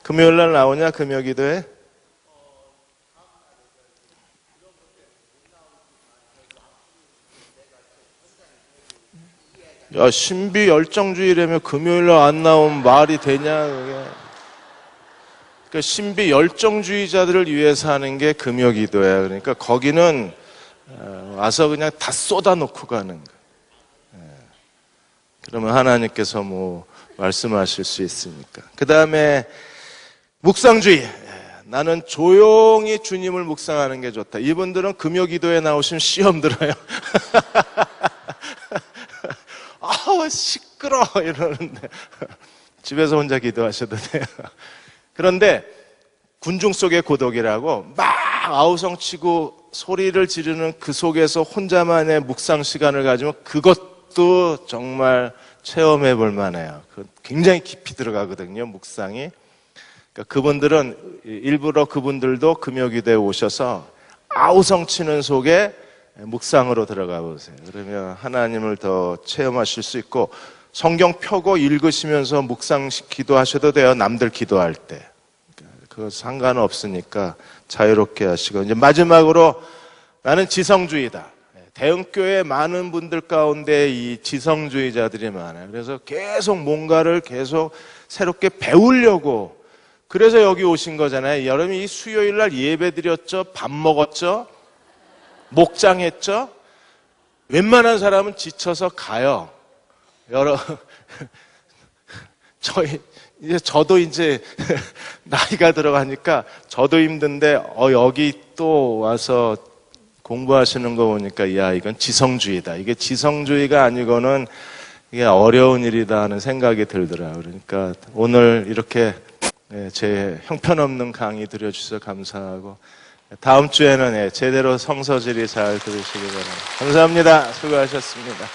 금요일 날 나오냐? 금요 기도회? 야, 신비 열정주의라며 금요일날 안 나오면 말이 되냐, 그게. 그러니까 신비 열정주의자들을 위해서 하는 게 금요 기도야. 그러니까 거기는 와서 그냥 다 쏟아놓고 가는 거야. 그러면 하나님께서 뭐 말씀하실 수 있으니까. 그 다음에 묵상주의. 나는 조용히 주님을 묵상하는 게 좋다. 이분들은 금요 기도에 나오시면 시험 들어요. 시끄러 이러는데 집에서 혼자 기도하셔도 돼요. 그런데 군중 속의 고독이라고 막 아우성치고 소리를 지르는 그 속에서 혼자만의 묵상 시간을 가지면 그것도 정말 체험해 볼 만해요. 굉장히 깊이 들어가거든요, 묵상이. 그러니까 그분들은 일부러 그분들도 금요기도에 오셔서 아우성치는 속에 묵상으로 들어가 보세요. 그러면 하나님을 더 체험하실 수 있고, 성경 펴고 읽으시면서 묵상 기도하셔도 돼요. 남들 기도할 때. 그거 상관없으니까 자유롭게 하시고. 이제 마지막으로 나는 지성주의다. 대흥교회 많은 분들 가운데 이 지성주의자들이 많아요. 그래서 계속 뭔가를 계속 새롭게 배우려고. 그래서 여기 오신 거잖아요. 여러분이 이 수요일 날 예배 드렸죠? 밥 먹었죠? 목장했죠? 웬만한 사람은 지쳐서 가요. 저도 이제 나이가 들어가니까 저도 힘든데, 여기 또 와서 공부하시는 거 보니까, 야, 이건 지성주의다. 이게 지성주의가 아니고는 이게 어려운 일이다 하는 생각이 들더라고요. 그러니까 오늘 이렇게 제 형편없는 강의 들려주셔서 감사하고, 다음 주에는 제대로 성서질이 잘 들으시기 바랍니다. 감사합니다. 수고하셨습니다.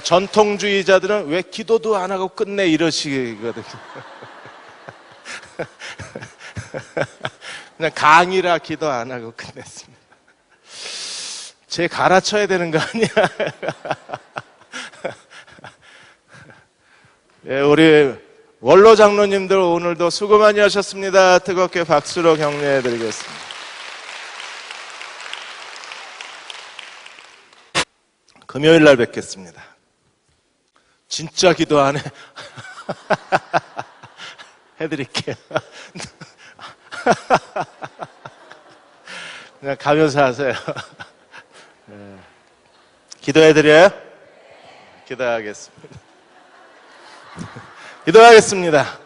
전통주의자들은 왜 기도도 안 하고 끝내 이러시거든요. 그냥 강의라 기도 안 하고 끝냈습니다. 쟤 갈아쳐야 되는 거 아니야? 우리 원로 장로님들 오늘도 수고 많이 하셨습니다. 뜨겁게 박수로 격려해 드리겠습니다. 금요일 날 뵙겠습니다. 진짜 기도 안 해. 해드릴게요. 그냥 가면서 하세요. 기도해드려요? 기도하겠습니다. 기도하겠습니다.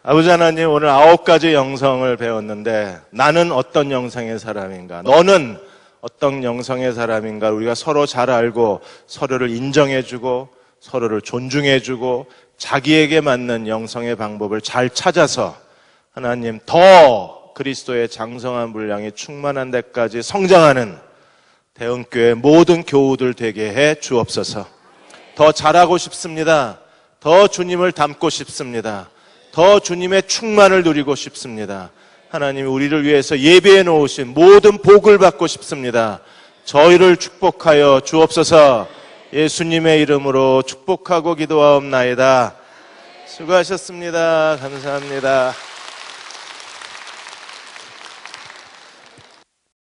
아버지 하나님, 오늘 9가지 영성을 배웠는데, 나는 어떤 영성의 사람인가? 너는 어떤 영성의 사람인가? 우리가 서로 잘 알고 서로를 인정해주고 서로를 존중해주고 자기에게 맞는 영성의 방법을 잘 찾아서 하나님 더 그리스도의 장성한 분량이 충만한 데까지 성장하는 대흥교회 모든 교우들 되게 해 주옵소서. 더 잘하고 싶습니다. 더 주님을 닮고 싶습니다. 더 주님의 충만을 누리고 싶습니다. 하나님이 우리를 위해서 예배해 놓으신 모든 복을 받고 싶습니다. 저희를 축복하여 주옵소서. 예수님의 이름으로 축복하고 기도하옵나이다. 수고하셨습니다. 감사합니다.